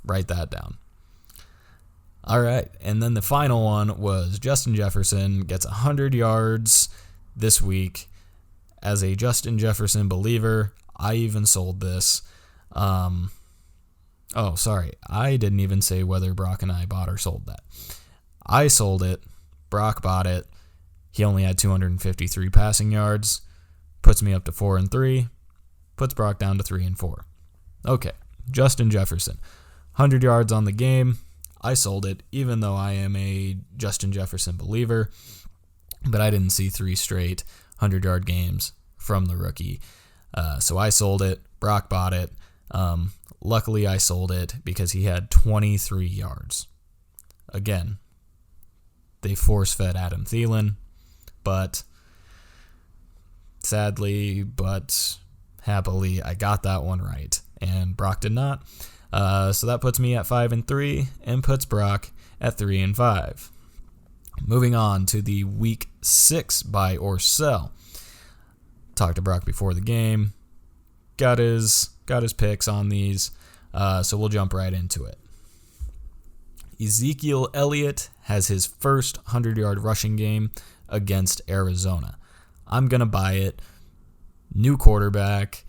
A: Write that down. All right, and then the final one was Justin Jefferson gets 100 yards this week. As a Justin Jefferson believer, I even sold this. I didn't even say whether Brock and I bought or sold that. I sold it. Brock bought it. He only had 253 passing yards. Puts me up to 4-3. Puts Brock down to 3-4. Okay, Justin Jefferson. 100 yards on the game. I sold it, even though I am a Justin Jefferson believer. But I didn't see 3 straight 100-yard games from the rookie. So I sold it. Brock bought it. Luckily, I sold it because he had 23 yards. Again, they force-fed Adam Thielen, but sadly, but happily, I got that one right, and Brock did not. So that puts me at 5-3 and puts Brock at 3-5. Moving on to the week 6 buy or sell. Talked to Brock before the game. Got his picks on these, so we'll jump right into it. Ezekiel Elliott has his first 100-yard rushing game against Arizona. I'm going to buy it. New quarterback,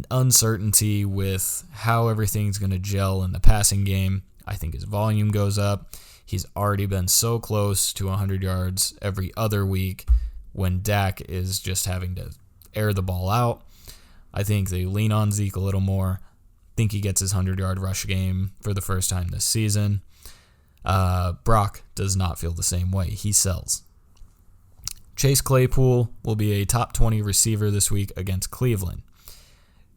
A: uncertainty with how everything's going to gel in the passing game. I think his volume goes up. He's already been so close to 100 yards every other week when Dak is just having to air the ball out. I think they lean on Zeke a little more. Think he gets his 100-yard rush game for the first time this season. Brock does not feel the same way. He sells. Chase Claypool will be a top 20 receiver this week against Cleveland.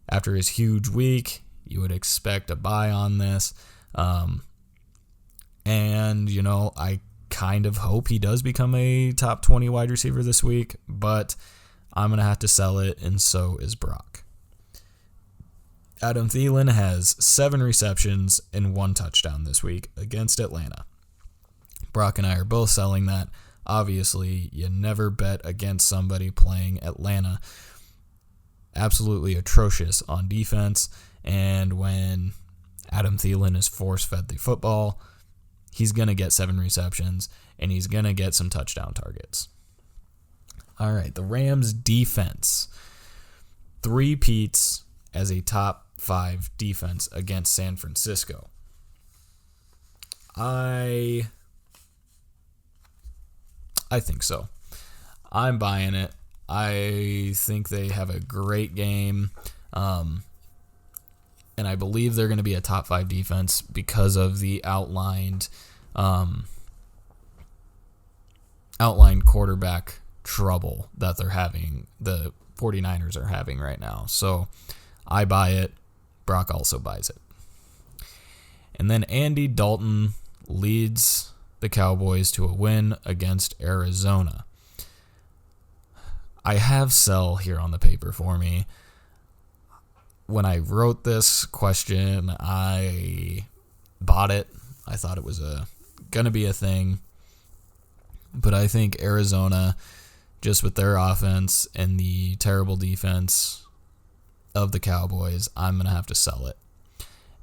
A: After his huge week, you would expect a buy on this. And, I kind of hope he does become a top 20 wide receiver this week, but I'm going to have to sell it, and so is Brock. Adam Thielen has 7 receptions and 1 touchdown this week against Atlanta. Brock and I are both selling that. Obviously, you never bet against somebody playing Atlanta. Absolutely atrocious on defense, and when Adam Thielen is force-fed the football, he's going to get 7 receptions, and he's going to get some touchdown targets. All right, the Rams defense. 3-peats as a top 5 defense against San Francisco. I think so. I'm buying it. I think they have a great game. And I believe they're going to be a top 5 defense because of the outlined quarterback trouble that they're having, the 49ers are having right now. So I buy it. Brock also buys it. And then Andy Dalton leads the Cowboys to a win against Arizona. I have sell here on the paper for me. When I wrote this question, I bought it. I thought it was going to be a thing. But I think Arizona, just with their offense and the terrible defense of the Cowboys, I'm going to have to sell it.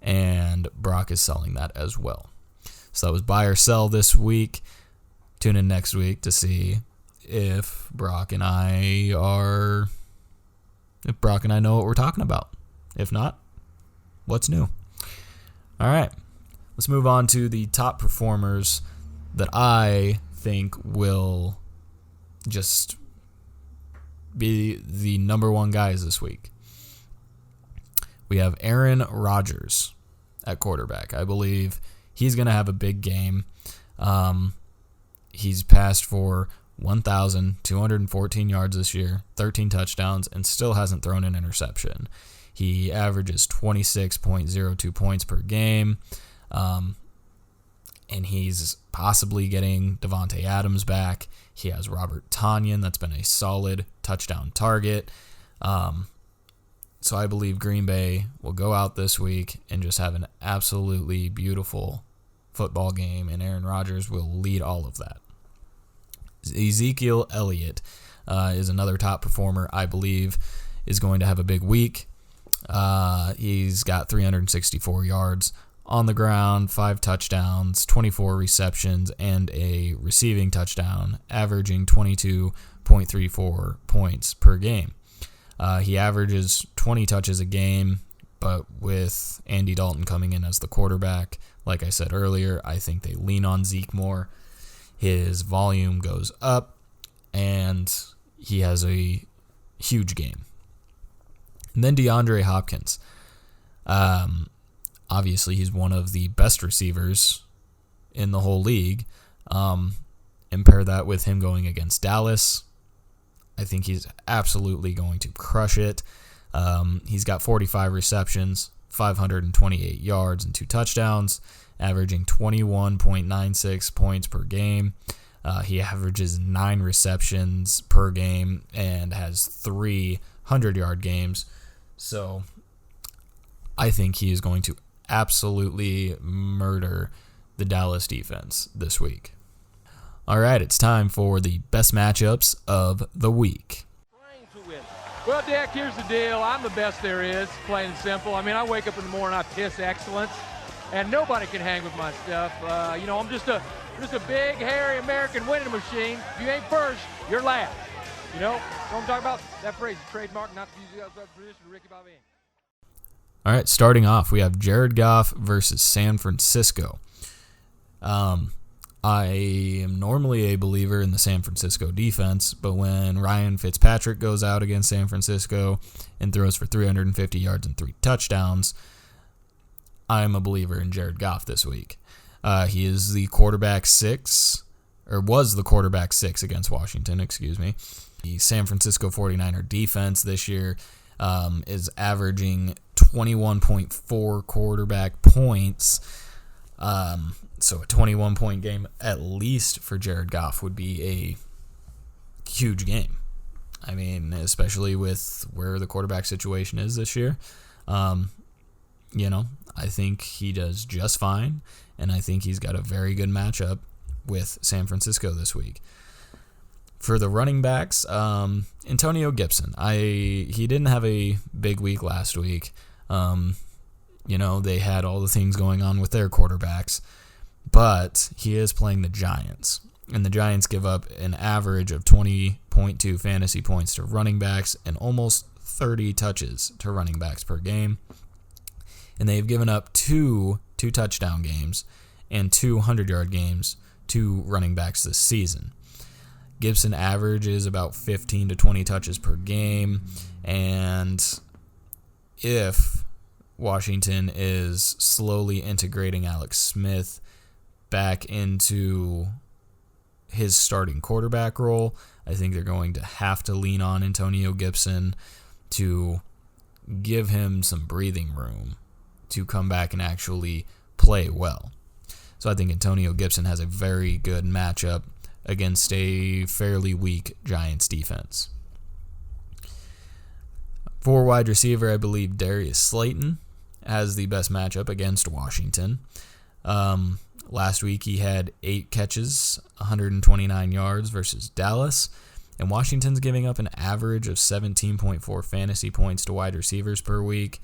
A: And Brock is selling that as well. So that was buy or sell this week. Tune in next week to see if Brock and I are if Brock and I know what we're talking about. If not, what's new? All right, let's move on to the top performers that I think will just be the number one guys this week. We have Aaron Rodgers at quarterback. I believe he's going to have a big game. He's passed for 1,214 yards this year, 13 touchdowns, and still hasn't thrown an interception. He averages 26.02 points per game, and he's possibly getting Devontae Adams back. He has Robert Tonyan, that's been a solid touchdown target. So I believe Green Bay will go out this week and just have an absolutely beautiful football game, and Aaron Rodgers will lead all of that. Ezekiel Elliott is another top performer, I believe, is going to have a big week. He's got 364 yards on the ground, 5 touchdowns, 24 receptions, and a receiving touchdown, averaging 22.34 points per game. He averages 20 touches a game, but with Andy Dalton coming in as the quarterback, like I said earlier, I think they lean on Zeke more. His volume goes up, and he has a huge game. And then DeAndre Hopkins. Obviously, he's one of the best receivers in the whole league. And pair that with him going against Dallas, I think he's absolutely going to crush it. He's got 45 receptions, 528 yards, and 2 touchdowns, averaging 21.96 points per game. He averages 9 receptions per game and has 3 100-yard games. So I think he is going to absolutely murder the Dallas defense this week. All right, it's time for the best matchups of the week.
B: Well, Dick, here's the deal. I'm the best there is, plain and simple. I mean, I wake up in the morning, I piss excellence, and nobody can hang with my stuff. I'm just a big, hairy American winning machine. If you ain't first, you're last. You know what I'm talking about? That phrase is trademark, not to use the outside tradition of Ricky Bobby.
A: All right, starting off, we have Jared Goff versus San Francisco. I am normally a believer in the San Francisco defense, but when Ryan Fitzpatrick goes out against San Francisco and throws for 350 yards and 3 touchdowns, I'm a believer in Jared Goff this week. He is the quarterback 6, or was the quarterback 6 against Washington, The San Francisco 49er defense this year is averaging 21.4 quarterback points. So a 21-point game at least for Jared Goff would be a huge game. I mean, especially with where the quarterback situation is this year. I think he does just fine, and I think he's got a very good matchup with San Francisco this week. For the running backs, Antonio Gibson. He didn't have a big week last week. They had all the things going on with their quarterbacks, but he is playing the Giants, and the Giants give up an average of 20.2 fantasy points to running backs and almost 30 touches to running backs per game. And they've given up two touchdown games and 2 100-yard games to running backs this season. Gibson averages about 15 to 20 touches per game, and if Washington is slowly integrating Alex Smith back into his starting quarterback role, I think they're going to have to lean on Antonio Gibson to give him some breathing room to come back and actually play well. So I think Antonio Gibson has a very good matchup against a fairly weak Giants defense. For wide receiver, I believe Darius Slayton has the best matchup against Washington. Last week he had 8 catches, 129 yards versus Dallas, and Washington's giving up an average of 17.4 fantasy points to wide receivers per week.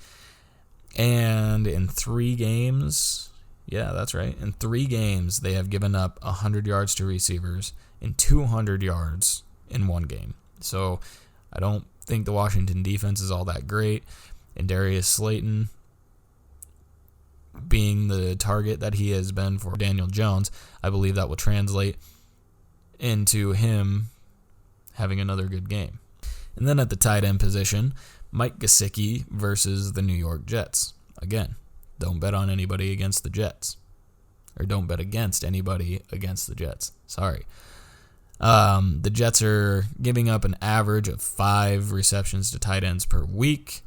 A: And in 3 games, yeah, that's right, in 3 games they have given up 100 yards to receivers and 200 yards in 1 game. So I don't think the Washington defense is all that great, and Darius Slayton being the target that he has been for Daniel Jones, I believe that will translate into him having another good game. And then at the tight end position, Mike Gesicki versus the New York Jets. Again, don't bet on anybody against the Jets. Or don't bet against anybody against the Jets. Sorry. The Jets are giving up an average of 5 receptions to tight ends per week,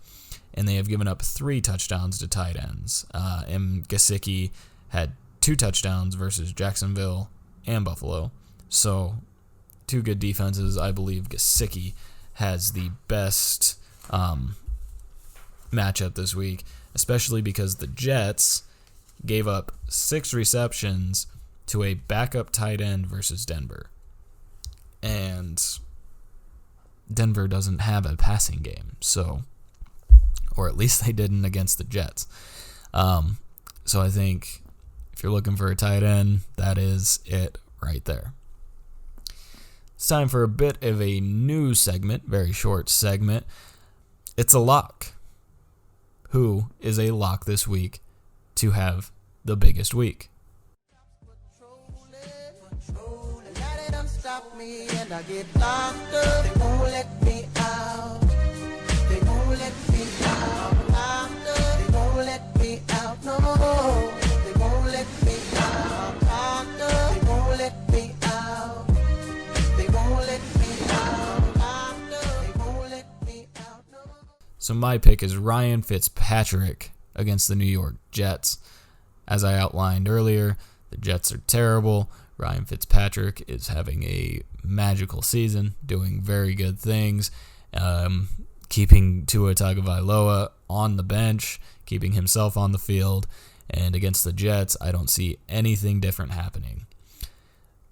A: and they have given up 3 touchdowns to tight ends. And Gesicki had 2 touchdowns versus Jacksonville and Buffalo. So, 2 good defenses. I believe Gesicki has the best matchup this week, especially because the Jets gave up 6 receptions to a backup tight end versus Denver. And Denver doesn't have a passing game, so, or at least they didn't against the Jets. So I think if you're looking for a tight end, that is it right there. It's time for a bit of a new segment, very short segment. It's a lock. Who is a lock this week to have the biggest week? So my pick is Ryan Fitzpatrick against the New York Jets. As I outlined earlier, the Jets are terrible. Ryan Fitzpatrick is having a magical season, doing very good things, keeping Tua Tagovailoa on the bench, keeping himself on the field, and against the Jets, I don't see anything different happening.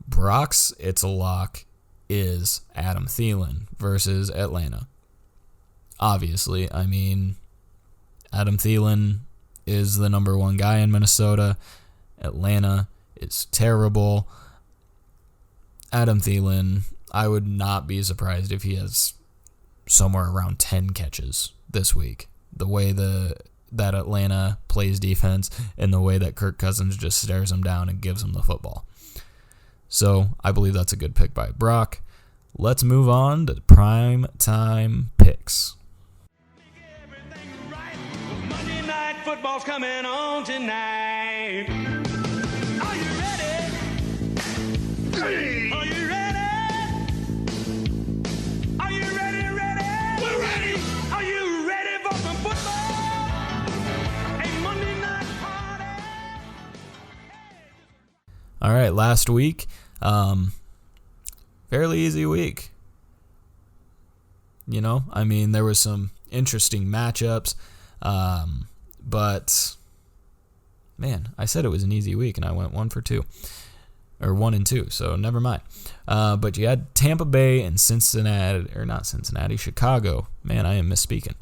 A: Brock's It's a Lock is Adam Thielen versus Atlanta. Obviously, I mean, Adam Thielen is the number 1 guy in Minnesota. Atlanta is terrible. Adam Thielen, I would not be surprised if he has somewhere around 10 catches this week. The way that Atlanta plays defense and the way that Kirk Cousins just stares him down and gives him the football. So I believe that's a good pick by Brock. Let's move on to prime time picks.
G: Monday night football's coming on tonight. Are you ready? Are you ready? Are you ready? We're ready. Are you ready for some football? A Monday night party.
A: All right, last week, fairly easy week. You know, I mean, there was some interesting matchups, but man, I said it was an easy week, and I went 1 for 2, or 1 and 2, so never mind. But you had Tampa Bay and Chicago. Man, I am misspeaking.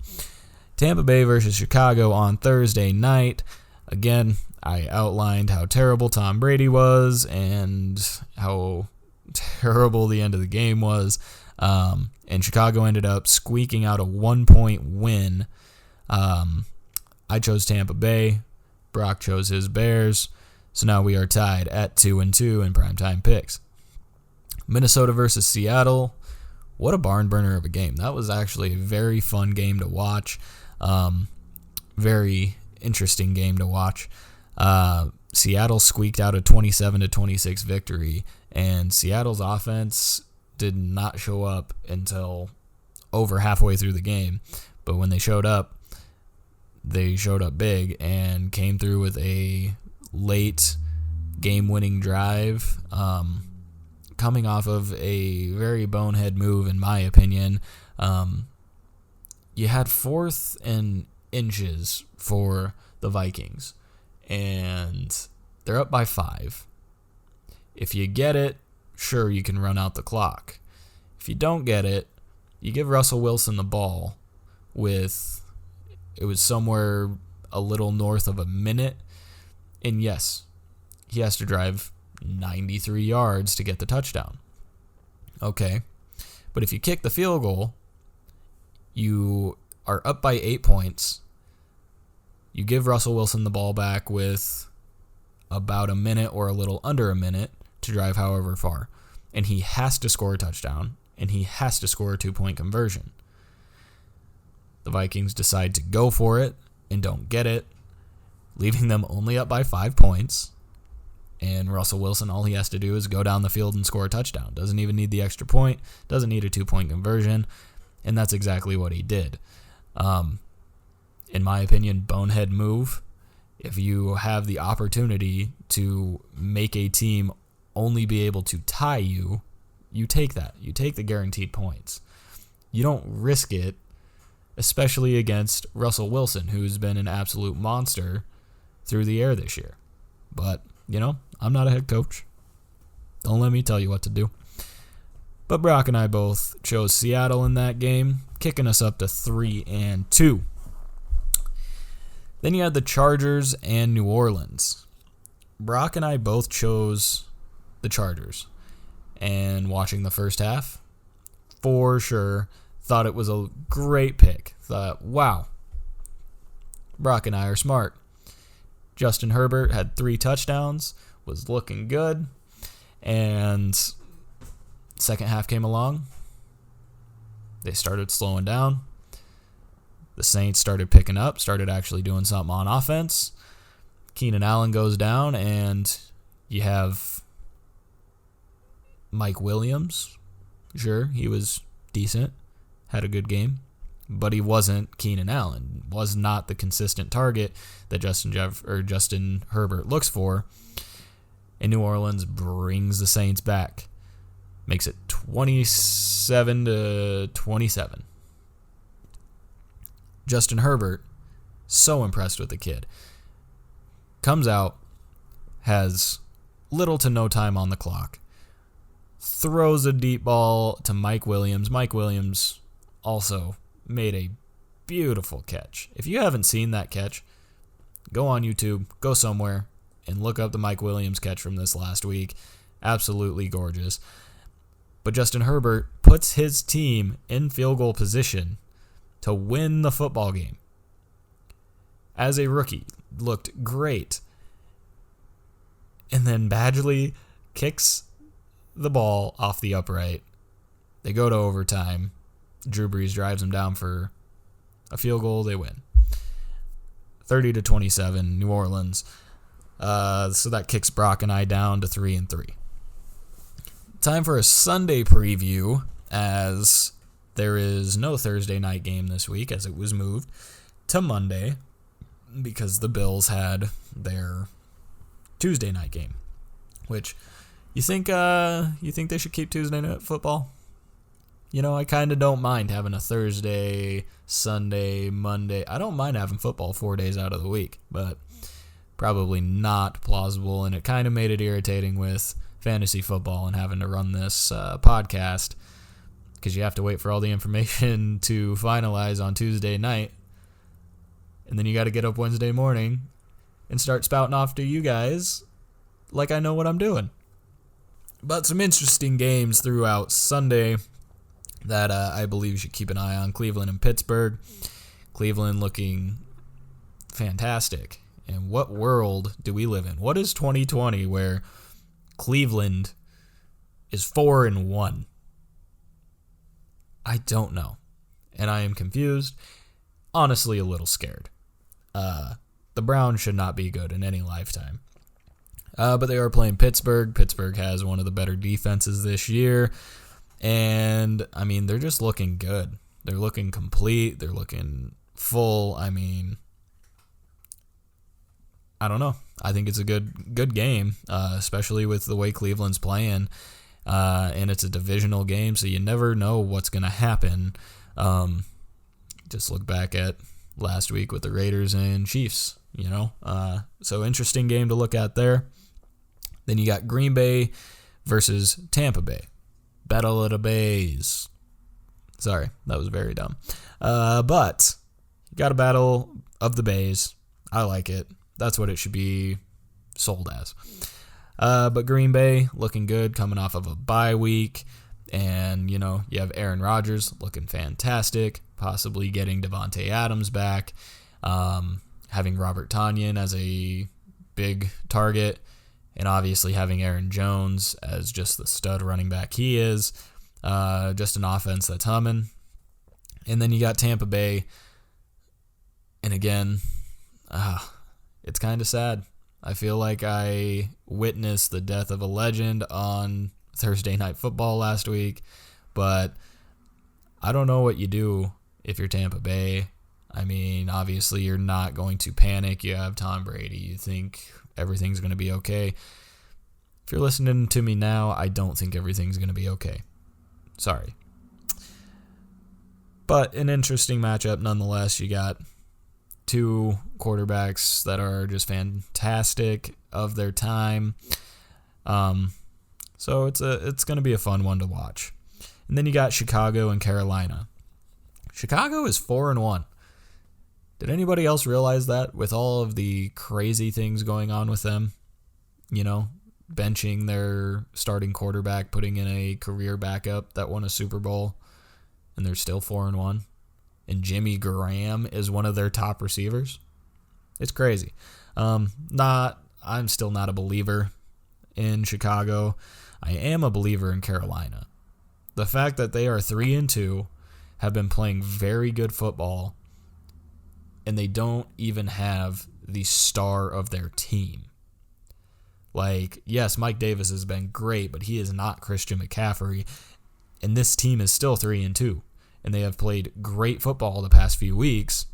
A: Tampa Bay versus Chicago on Thursday night. Again, I outlined how terrible Tom Brady was and how terrible the end of the game was. And Chicago ended up squeaking out a 1-point win. I chose Tampa Bay. Brock chose his Bears. So now we are tied at 2-2 in primetime picks. Minnesota versus Seattle. What a barn burner of a game. That was actually a very fun game to watch. Very interesting game to watch. Seattle squeaked out a 27-26 victory, and Seattle's offense did not show up until over halfway through the game. But when they showed up big and came through with a late game-winning drive, coming off of a very bonehead move, in my opinion. You had 4th and inches for the Vikings, and they're up by 5. If you get it, sure, you can run out the clock. If you don't get it, you give Russell Wilson the ball with, it was somewhere a little north of a minute, and yes, he has to drive 93 yards to get the touchdown. Okay, but if you kick the field goal, You are up by 8 points. You give Russell Wilson the ball back with about a minute or a little under a minute to drive however far. And he has to score a touchdown, and he has to score a 2-point conversion. The Vikings decide to go for it and don't get it, leaving them only up by 5 points. And Russell Wilson, all he has to do is go down the field and score a touchdown. Doesn't even need the extra point, doesn't need a 2-point conversion, and that's exactly what he did. In my opinion, bonehead move. If you have the opportunity to make a team only be able to tie you, you take that. You take the guaranteed points. You don't risk it, especially against Russell Wilson, who's been an absolute monster through the air this year. But, I'm not a head coach. Don't let me tell you what to do. But Brock and I both chose Seattle in that game, kicking us up to 3-2. Then you had the Chargers and New Orleans. Brock and I both chose the Chargers. And watching the first half, for sure, thought it was a great pick. Thought, wow, Brock and I are smart. Justin Herbert had 3 touchdowns, was looking good, and second half came along. They started slowing down. The Saints started picking up, started actually doing something on offense. Keenan Allen goes down, and you have Mike Williams. Sure, he was decent, had a good game, but he wasn't Keenan Allen. Was not the consistent target that Justin Herbert looks for. And New Orleans brings the Saints back, makes it 27-27. Justin Herbert, so impressed with the kid. Comes out, has little to no time on the clock. Throws a deep ball to Mike Williams. Mike Williams also made a beautiful catch. If you haven't seen that catch, go on YouTube, go somewhere, and look up the Mike Williams catch from this last week. Absolutely gorgeous. But Justin Herbert puts his team in field goal position to win the football game. As a rookie, looked great. And then Badgley kicks the ball off the upright. They go to overtime. Drew Brees drives them down for a field goal. They win. 30-27, New Orleans. So that kicks Brock and I down to 3-3. Time for a Sunday preview, as there is no Thursday night game this week, as it was moved to Monday because the Bills had their Tuesday night game. Which, you think they should keep Tuesday night football? I kind of don't mind having a Thursday, Sunday, Monday. I don't mind having football 4 days out of the week, but probably not plausible, and it kind of made it irritating with fantasy football and having to run this podcast because you have to wait for all the information to finalize on Tuesday night, and then you got to get up Wednesday morning and start spouting off to you guys like I know what I'm doing. But some interesting games throughout Sunday that I believe you should keep an eye on. Cleveland and Pittsburgh. Cleveland looking fantastic. And what world do we live in? What is 2020 where Cleveland is 4-1? I don't know. And I am confused. Honestly, a little scared. The Browns should not be good in any lifetime. But they are playing Pittsburgh. Pittsburgh has one of the better defenses this year. And, they're just looking good. They're looking complete. They're looking full. I don't know. I think it's a good game, especially with the way Cleveland's playing. And it's a divisional game, so you never know what's going to happen. Just look back at last week with the Raiders and Chiefs, So interesting game to look at there. Then you got Green Bay versus Tampa Bay. Battle of the Bays. Sorry, that was very dumb. But you got a battle of the Bays. I like it. That's what it should be sold as. But Green Bay looking good, coming off of a bye week. And, you have Aaron Rodgers looking fantastic, possibly getting Devontae Adams back, having Robert Tonyan as a big target, and obviously having Aaron Jones as just the stud running back he is, just an offense that's humming. And then you got Tampa Bay, and again, it's kind of sad. I feel like I witnessed the death of a legend on Thursday Night Football last week, but I don't know what you do if you're Tampa Bay. I mean, obviously you're not going to panic. You have Tom Brady. You think everything's going to be okay. If you're listening to me now, I don't think everything's going to be okay. Sorry. But an interesting matchup nonetheless. You got two quarterbacks that are just fantastic of their time. So it's going to be a fun one to watch. And then you got Chicago and Carolina. Chicago is 4-1. Did anybody else realize that with all of the crazy things going on with them? Benching their starting quarterback, putting in a career backup that won a Super Bowl, and they're still 4-1. And Jimmy Graham is one of their top receivers. It's crazy. I'm still not a believer in Chicago. I am a believer in Carolina. The fact that they are 3-2, have been playing very good football, and they don't even have the star of their team. Like, yes, Mike Davis has been great, but he is not Christian McCaffrey, and this team is still 3-2, and they have played great football the past few weeks.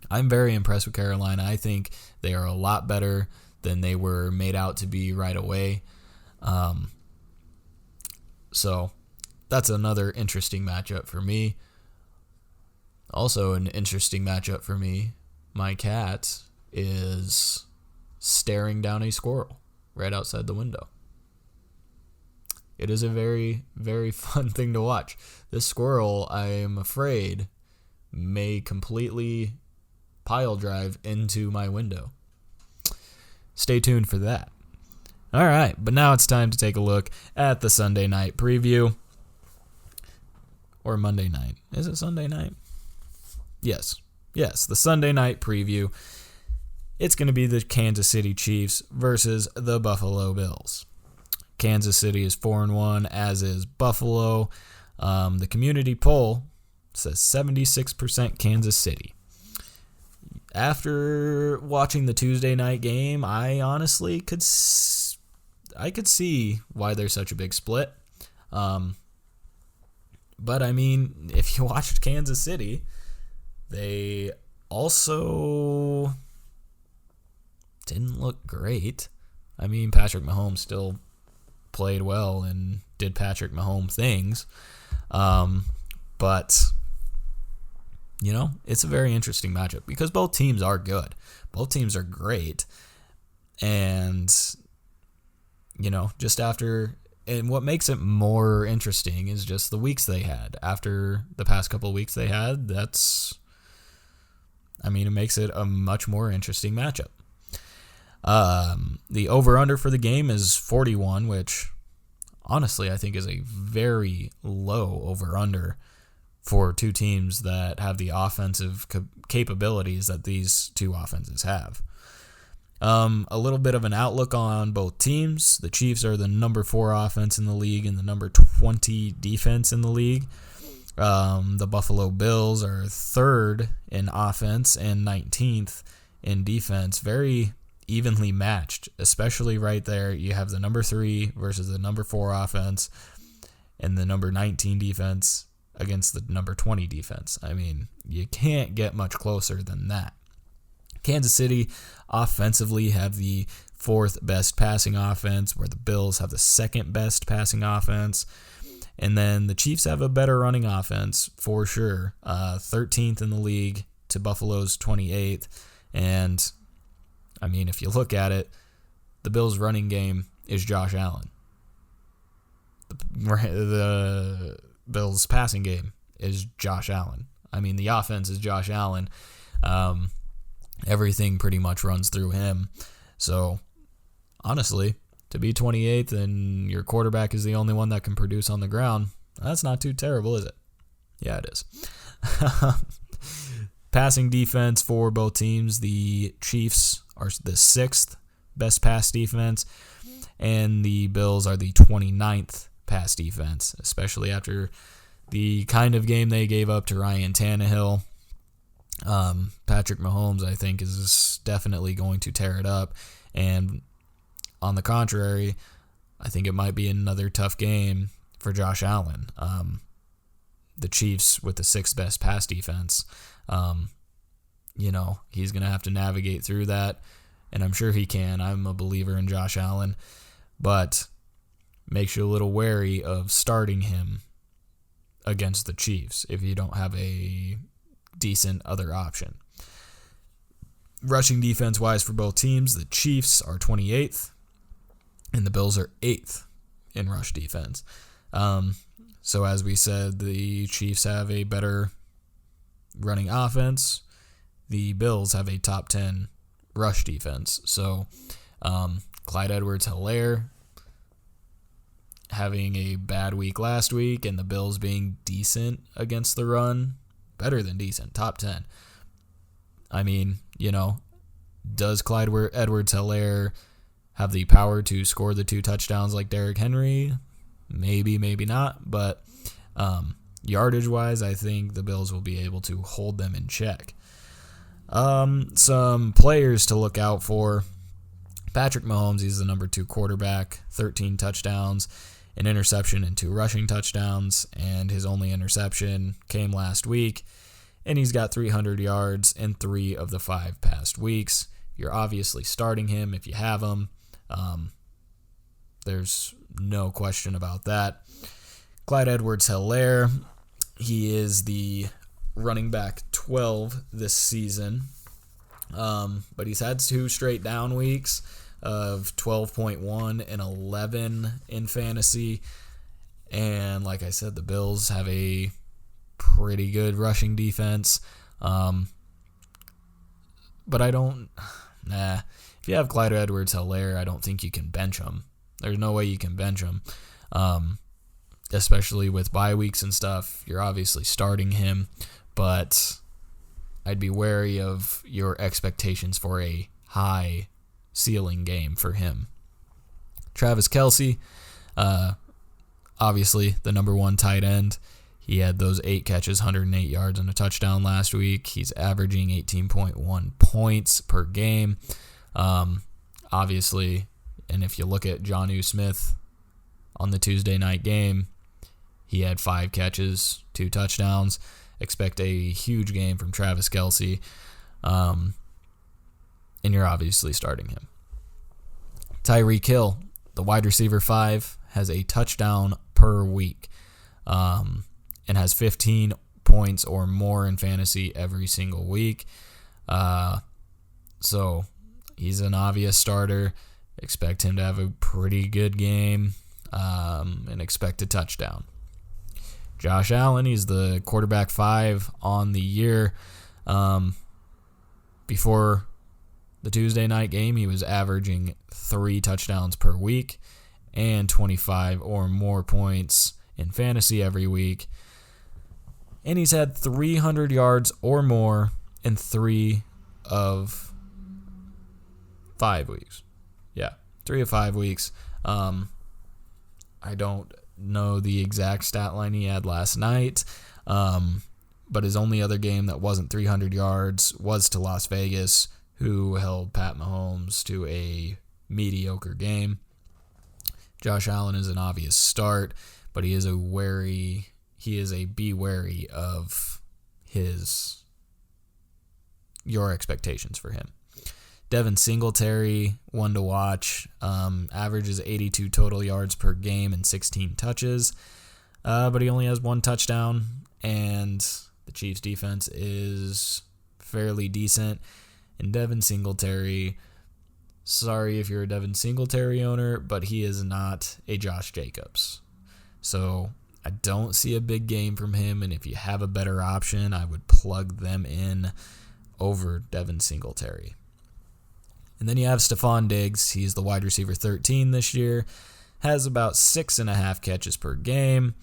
A: I'm very impressed with Carolina. I think they are a lot better than they were made out to be right away. So that's another interesting matchup for me. Also an interesting matchup for me, my cat is staring down a squirrel right outside the window. It is a very, very fun thing to watch. This squirrel, I am afraid, may completely pile drive into my window. Stay tuned for that. All right, but now it's time to take a look at the Sunday night preview. Or Monday night. Is it Sunday night? Yes, the Sunday night preview. It's going to be the Kansas City Chiefs versus the Buffalo Bills. Kansas City is 4-1, as is Buffalo. The community poll says 76% Kansas City. After watching the Tuesday night game, I honestly could see why there's such a big split. But I mean, if you watched Kansas City, they also didn't look great. I mean, Patrick Mahomes still played well and did Patrick Mahomes things. But, it's a very interesting matchup because both teams are good. Both teams are great. And, just after... And what makes it more interesting is just the weeks they had. After the past couple of weeks they had, it makes it a much more interesting matchup. The over-under for the game is 41, which honestly I think is a very low over-under for two teams that have the offensive capabilities that these two offenses have. A little bit of an outlook on both teams. The Chiefs are the number 4 offense in the league and the number 20 defense in the league. The Buffalo Bills are 3rd in offense and 19th in defense. Very evenly matched, especially right there. You have the number 3 versus the number 4 offense and the number 19 defense against the number 20 defense. I mean, you can't get much closer than that. Kansas City offensively have the 4th best passing offense, where the Bills have the 2nd best passing offense. And then the Chiefs have a better running offense for sure. 13th in the league to Buffalo's 28th. And, I mean, if you look at it, the Bills' running game is Josh Allen. The Bills' passing game is Josh Allen. I mean, the offense is Josh Allen. Everything pretty much runs through him. So, honestly, to be 28th and your quarterback is the only one that can produce on the ground, that's not too terrible, is it? Yeah, it is. Passing defense for both teams, the Chiefs are the 6th best pass defense, and the Bills are the 29th pass defense, especially after the kind of game they gave up to Ryan Tannehill. Patrick Mahomes, I think, is definitely going to tear it up, and on the contrary, I think it might be another tough game for Josh Allen. The Chiefs with the 6th best pass defense, he's going to have to navigate through that, and I'm sure he can. I'm a believer in Josh Allen, but makes you a little wary of starting him against the Chiefs if you don't have a decent other option. Rushing defense-wise for both teams, the Chiefs are 28th, and the Bills are 8th in rush defense. So as we said, the Chiefs have a better running offense. The Bills have a top 10 rush defense. So Clyde Edwards-Helaire having a bad week last week, and the Bills being decent against the run, better than decent, top 10. I mean, does Clyde Edwards-Helaire have the power to score the 2 touchdowns like Derrick Henry? Maybe, maybe not, but yardage-wise, I think the Bills will be able to hold them in check. Some players to look out for. Patrick Mahomes, he's the number 2 quarterback, 13 touchdowns, an interception and 2 rushing touchdowns, and his only interception came last week, and he's got 300 yards in 3 of the 5 past weeks. You're obviously starting him if you have him. There's no question about that. Clyde Edwards-Helaire, he is the running back 12 this season, but he's had 2 straight down weeks of 12.1 and 11 in fantasy. And like I said, the Bills have a pretty good rushing defense. But if you have Clyde Edwards-Helaire, I don't think you can bench him. There's no way you can bench him, especially with bye weeks and stuff. You're obviously starting him, but I'd be wary of your expectations for a high ceiling game for him. Travis Kelce, obviously the number 1 tight end. He had those 8 catches, 108 yards, and a touchdown last week. He's averaging 18.1 points per game. Obviously, and if you look at Jonnu Smith on the Tuesday night game, he had 5 catches, 2 touchdowns. Expect a huge game from Travis Kelce, and you're obviously starting him. Tyreek Hill, the wide receiver 5, has a touchdown per week, and has 15 points or more in fantasy every single week. So he's an obvious starter. Expect him to have a pretty good game, and expect a touchdown. Josh Allen, he's the quarterback 5 on the year. Before the Tuesday night game, he was averaging 3 touchdowns per week and 25 or more points in fantasy every week. And he's had 300 yards or more in 3 of 5 weeks. Yeah, 3 of 5 weeks. I don't know the exact stat line he had last night, but his only other game that wasn't 300 yards was to Las Vegas, who held Pat Mahomes to a mediocre game. Josh Allen is an obvious start, but he is a be wary of your expectations for him. Devin Singletary, one to watch, averages 82 total yards per game and 16 touches, but he only has 1 touchdown, and the Chiefs' defense is fairly decent. And Devin Singletary, sorry if you're a Devin Singletary owner, but he is not a Josh Jacobs. So I don't see a big game from him, and if you have a better option, I would plug them in over Devin Singletary. And then you have Stephon Diggs. He's the wide receiver 13 this year. Has about 6.5 catches per game,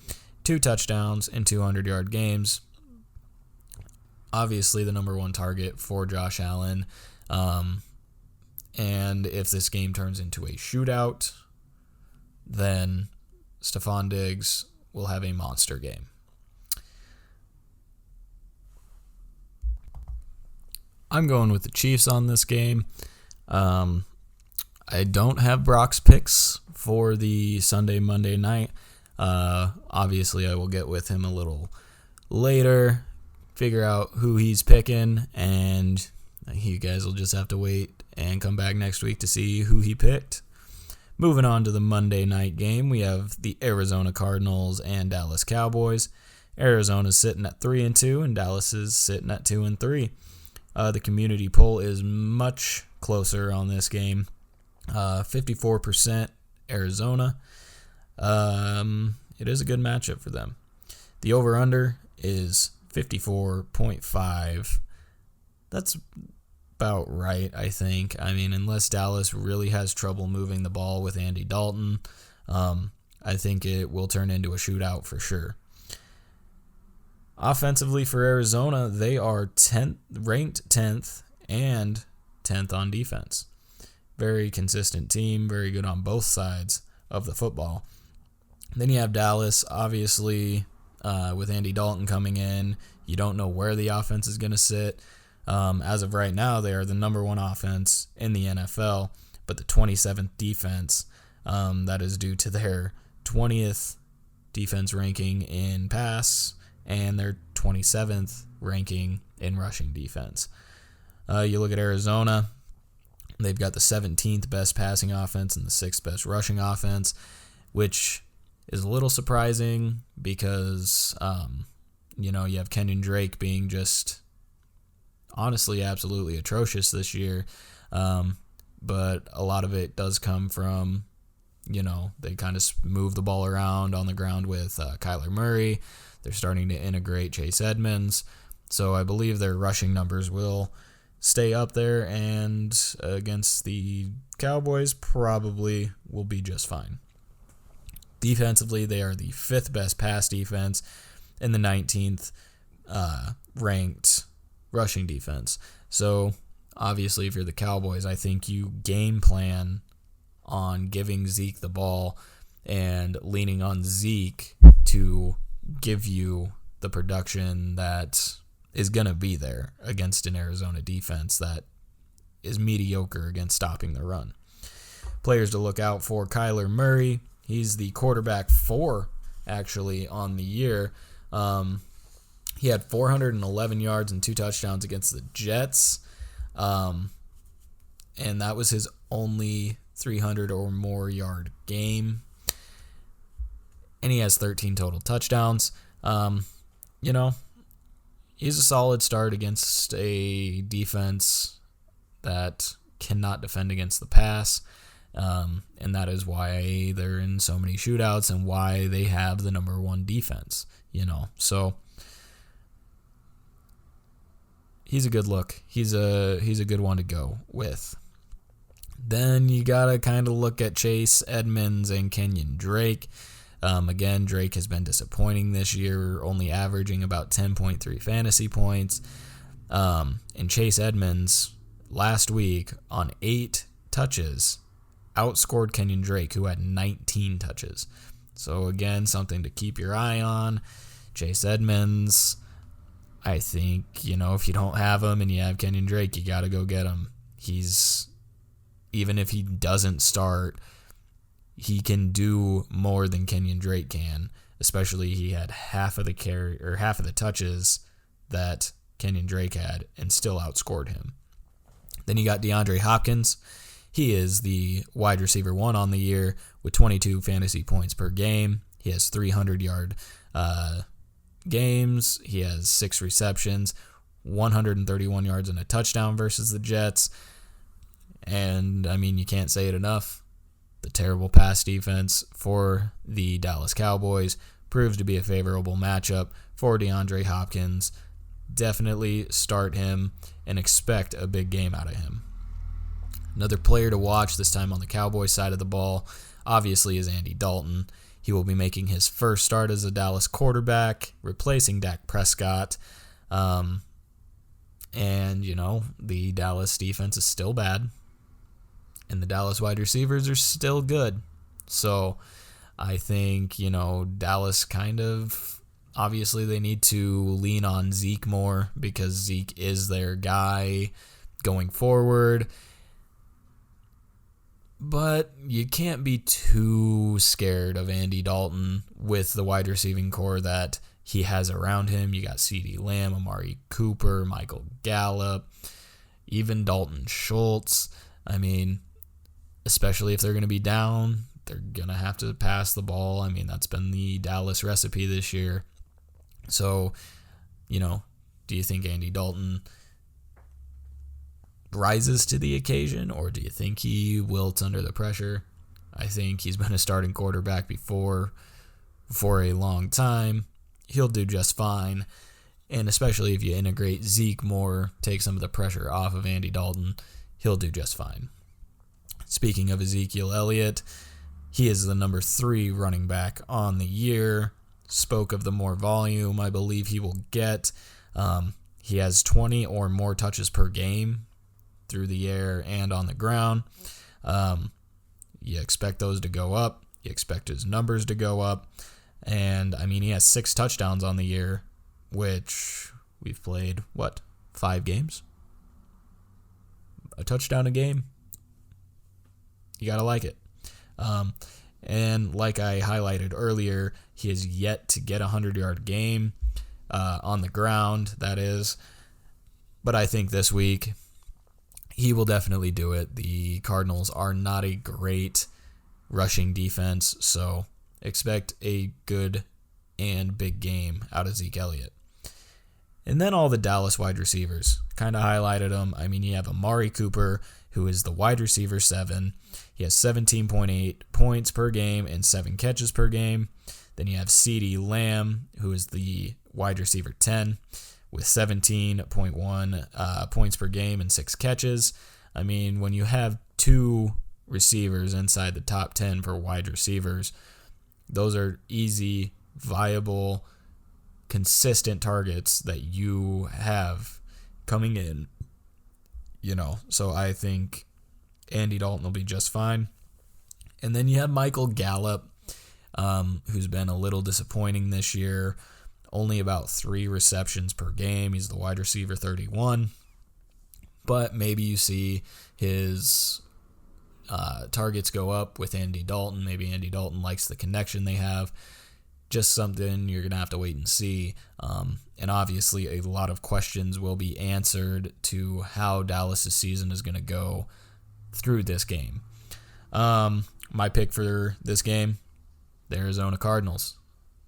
A: 2 touchdowns in 200-yard games. Obviously the number one target for Josh Allen. And if this game turns into a shootout, then Stephon Diggs will have a monster game. I'm going with the Chiefs on this game. I don't have Brock's picks for the Monday night. Obviously, I will get with him a little later, figure out who he's picking, and you guys will just have to wait and come back next week to see who he picked. Moving on to the Monday night game, we have the Arizona Cardinals and Dallas Cowboys. Arizona's sitting at 3-2, and Dallas is sitting at 2-3. The community poll is much closer on this game. 54% Arizona. It is a good matchup for them. The over-under is 54.5. That's about right, I think. I mean, unless Dallas really has trouble moving the ball with Andy Dalton, I think it will turn into a shootout for sure. Offensively for Arizona, they are ranked 10th and 10th on defense. Very consistent team, very good on both sides of the football. Then you have Dallas, obviously, with Andy Dalton coming in. You don't know where the offense is going to sit. As of right now, they are the number one offense in the NFL, but the 27th defense. That is due to their 20th defense ranking in pass and their 27th ranking in rushing defense. You look at Arizona, they've got the 17th best passing offense and the 6th best rushing offense, which is a little surprising because, you have Kenyon Drake being just honestly absolutely atrocious this year. But a lot of it does come from, they kind of move the ball around on the ground with Kyler Murray. They're starting to integrate Chase Edmonds. So I believe their rushing numbers will stay up there, and against the Cowboys probably will be just fine. Defensively, they are the 5th best pass defense and the 19th ranked rushing defense. So obviously, if you're the Cowboys, I think you game plan on giving Zeke the ball and leaning on Zeke to give you the production that is going to be there against an Arizona defense that is mediocre against stopping the run. Players to look out for: Kyler Murray. He's the quarterback 4, actually, on the year. He had 411 yards and 2 touchdowns against the Jets. And that was his only 300 or more yard game. And he has 13 total touchdowns. He's a solid start against a defense that cannot defend against the pass. And that is why they're in so many shootouts and why they have the number one defense, So he's a good look. He's a good one to go with. Then you got to kind of look at Chase Edmonds and Kenyon Drake. Again, Drake has been disappointing this year, only averaging about 10.3 fantasy points. And Chase Edmonds, last week, on 8 touches, outscored Kenyon Drake, who had 19 touches. So, again, something to keep your eye on. Chase Edmonds, I think, if you don't have him and you have Kenyon Drake, you got to go get him. Even if he doesn't start, he can do more than Kenyon Drake can. Especially he had half of the touches that Kenyon Drake had and still outscored him. Then you got DeAndre Hopkins. He is the wide receiver 1 on the year with 22 fantasy points per game. He has 300-yard games. He has 6 receptions, 131 yards and a touchdown versus the Jets. And, you can't say it enough. The terrible pass defense for the Dallas Cowboys proves to be a favorable matchup for DeAndre Hopkins. Definitely start him and expect a big game out of him. Another player to watch, this time on the Cowboys side of the ball, obviously is Andy Dalton. He will be making his first start as a Dallas quarterback, replacing Dak Prescott. And, the Dallas defense is still bad, and the Dallas wide receivers are still good. So I think, Dallas kind of, obviously they need to lean on Zeke more because Zeke is their guy going forward. But you can't be too scared of Andy Dalton with the wide receiving core that he has around him. You got CeeDee Lamb, Amari Cooper, Michael Gallup, even Dalton Schultz. I mean, especially if they're going to be down, they're going to have to pass the ball. I mean, that's been the Dallas recipe this year. So, do you think Andy Dalton rises to the occasion, or do you think he wilts under the pressure? I think he's been a starting quarterback before for a long time. He'll do just fine, and especially if you integrate Zeke more, take some of the pressure off of Andy Dalton, he'll do just fine. Speaking of Ezekiel Elliott, he is the number 3 running back on the year. Spoke of the more volume I believe he will get. He has 20 or more touches per game through the air and on the ground. You expect those to go up. You expect his numbers to go up. And, he has 6 touchdowns on the year, which we've played, 5 games? A touchdown a game? You got to like it. And like I highlighted earlier, he has yet to get a 100-yard game on the ground, that is. But I think this week he will definitely do it. The Cardinals are not a great rushing defense, so expect a good and big game out of Zeke Elliott. And then all the Dallas wide receivers, kind of highlighted them. You have Amari Cooper, who is the wide receiver 7. He has 17.8 points per game and 7 catches per game. Then you have CeeDee Lamb, who is the wide receiver 10, with 17.1 points per game and 6 catches. When you have 2 receivers inside the top 10 for wide receivers, those are easy, viable, consistent targets that you have coming in. So I think Andy Dalton will be just fine. And then you have Michael Gallup, who's been a little disappointing this year. Only about 3 receptions per game. He's the wide receiver 31. But maybe you see his targets go up with Andy Dalton. Maybe Andy Dalton likes the connection they have. Just something you're going to have to wait and see. And obviously a lot of questions will be answered to how Dallas' season is going to go through this game. My pick for this game, the Arizona Cardinals.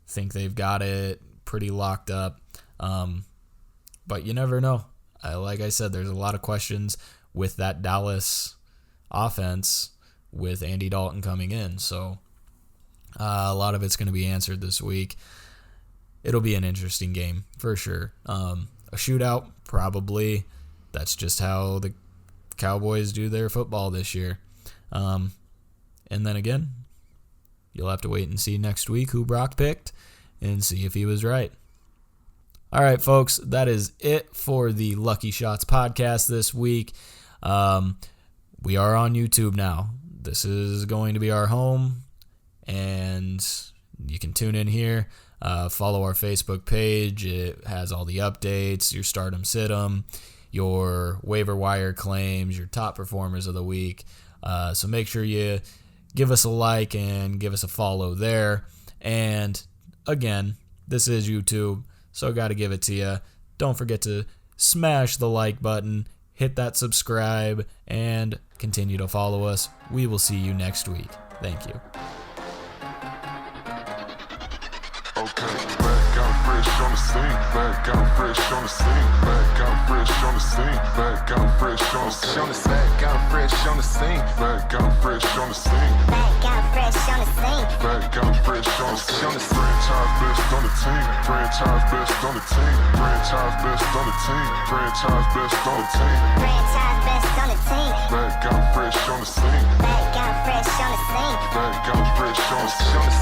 A: Think they've got it pretty locked up. But you never know. Like I said, there's a lot of questions with that Dallas offense with Andy Dalton coming in. So a lot of it's going to be answered this week. It'll be an interesting game for sure. A shootout, probably. That's just how the Cowboys do their football this year. And then again, you'll have to wait and see next week who Brock picked and see if he was right. All right, folks, that is it for the Lucky Shots podcast this week. We are on YouTube now. This is going to be our home, and you can tune in here. Follow our Facebook page. It has all the updates, your stardom, situm, your waiver wire claims, your top performers of the week. So make sure you give us a like and give us a follow there. And again, this is YouTube, so I got to give it to you. Don't forget to smash the like button, hit that subscribe, and continue to follow us. We will see you next week. Thank you.
H: Fresh on the scene, back out fresh on the scene, back out fresh on the scene, back out fresh on the scene, back out fresh on the scene, back out fresh on the scene, back out fresh on the scene, back out fresh on the scene. Franchise best on the team, franchise best on the team, franchise best on the team, franchise best on the team, franchise best on the team, back out fresh. on the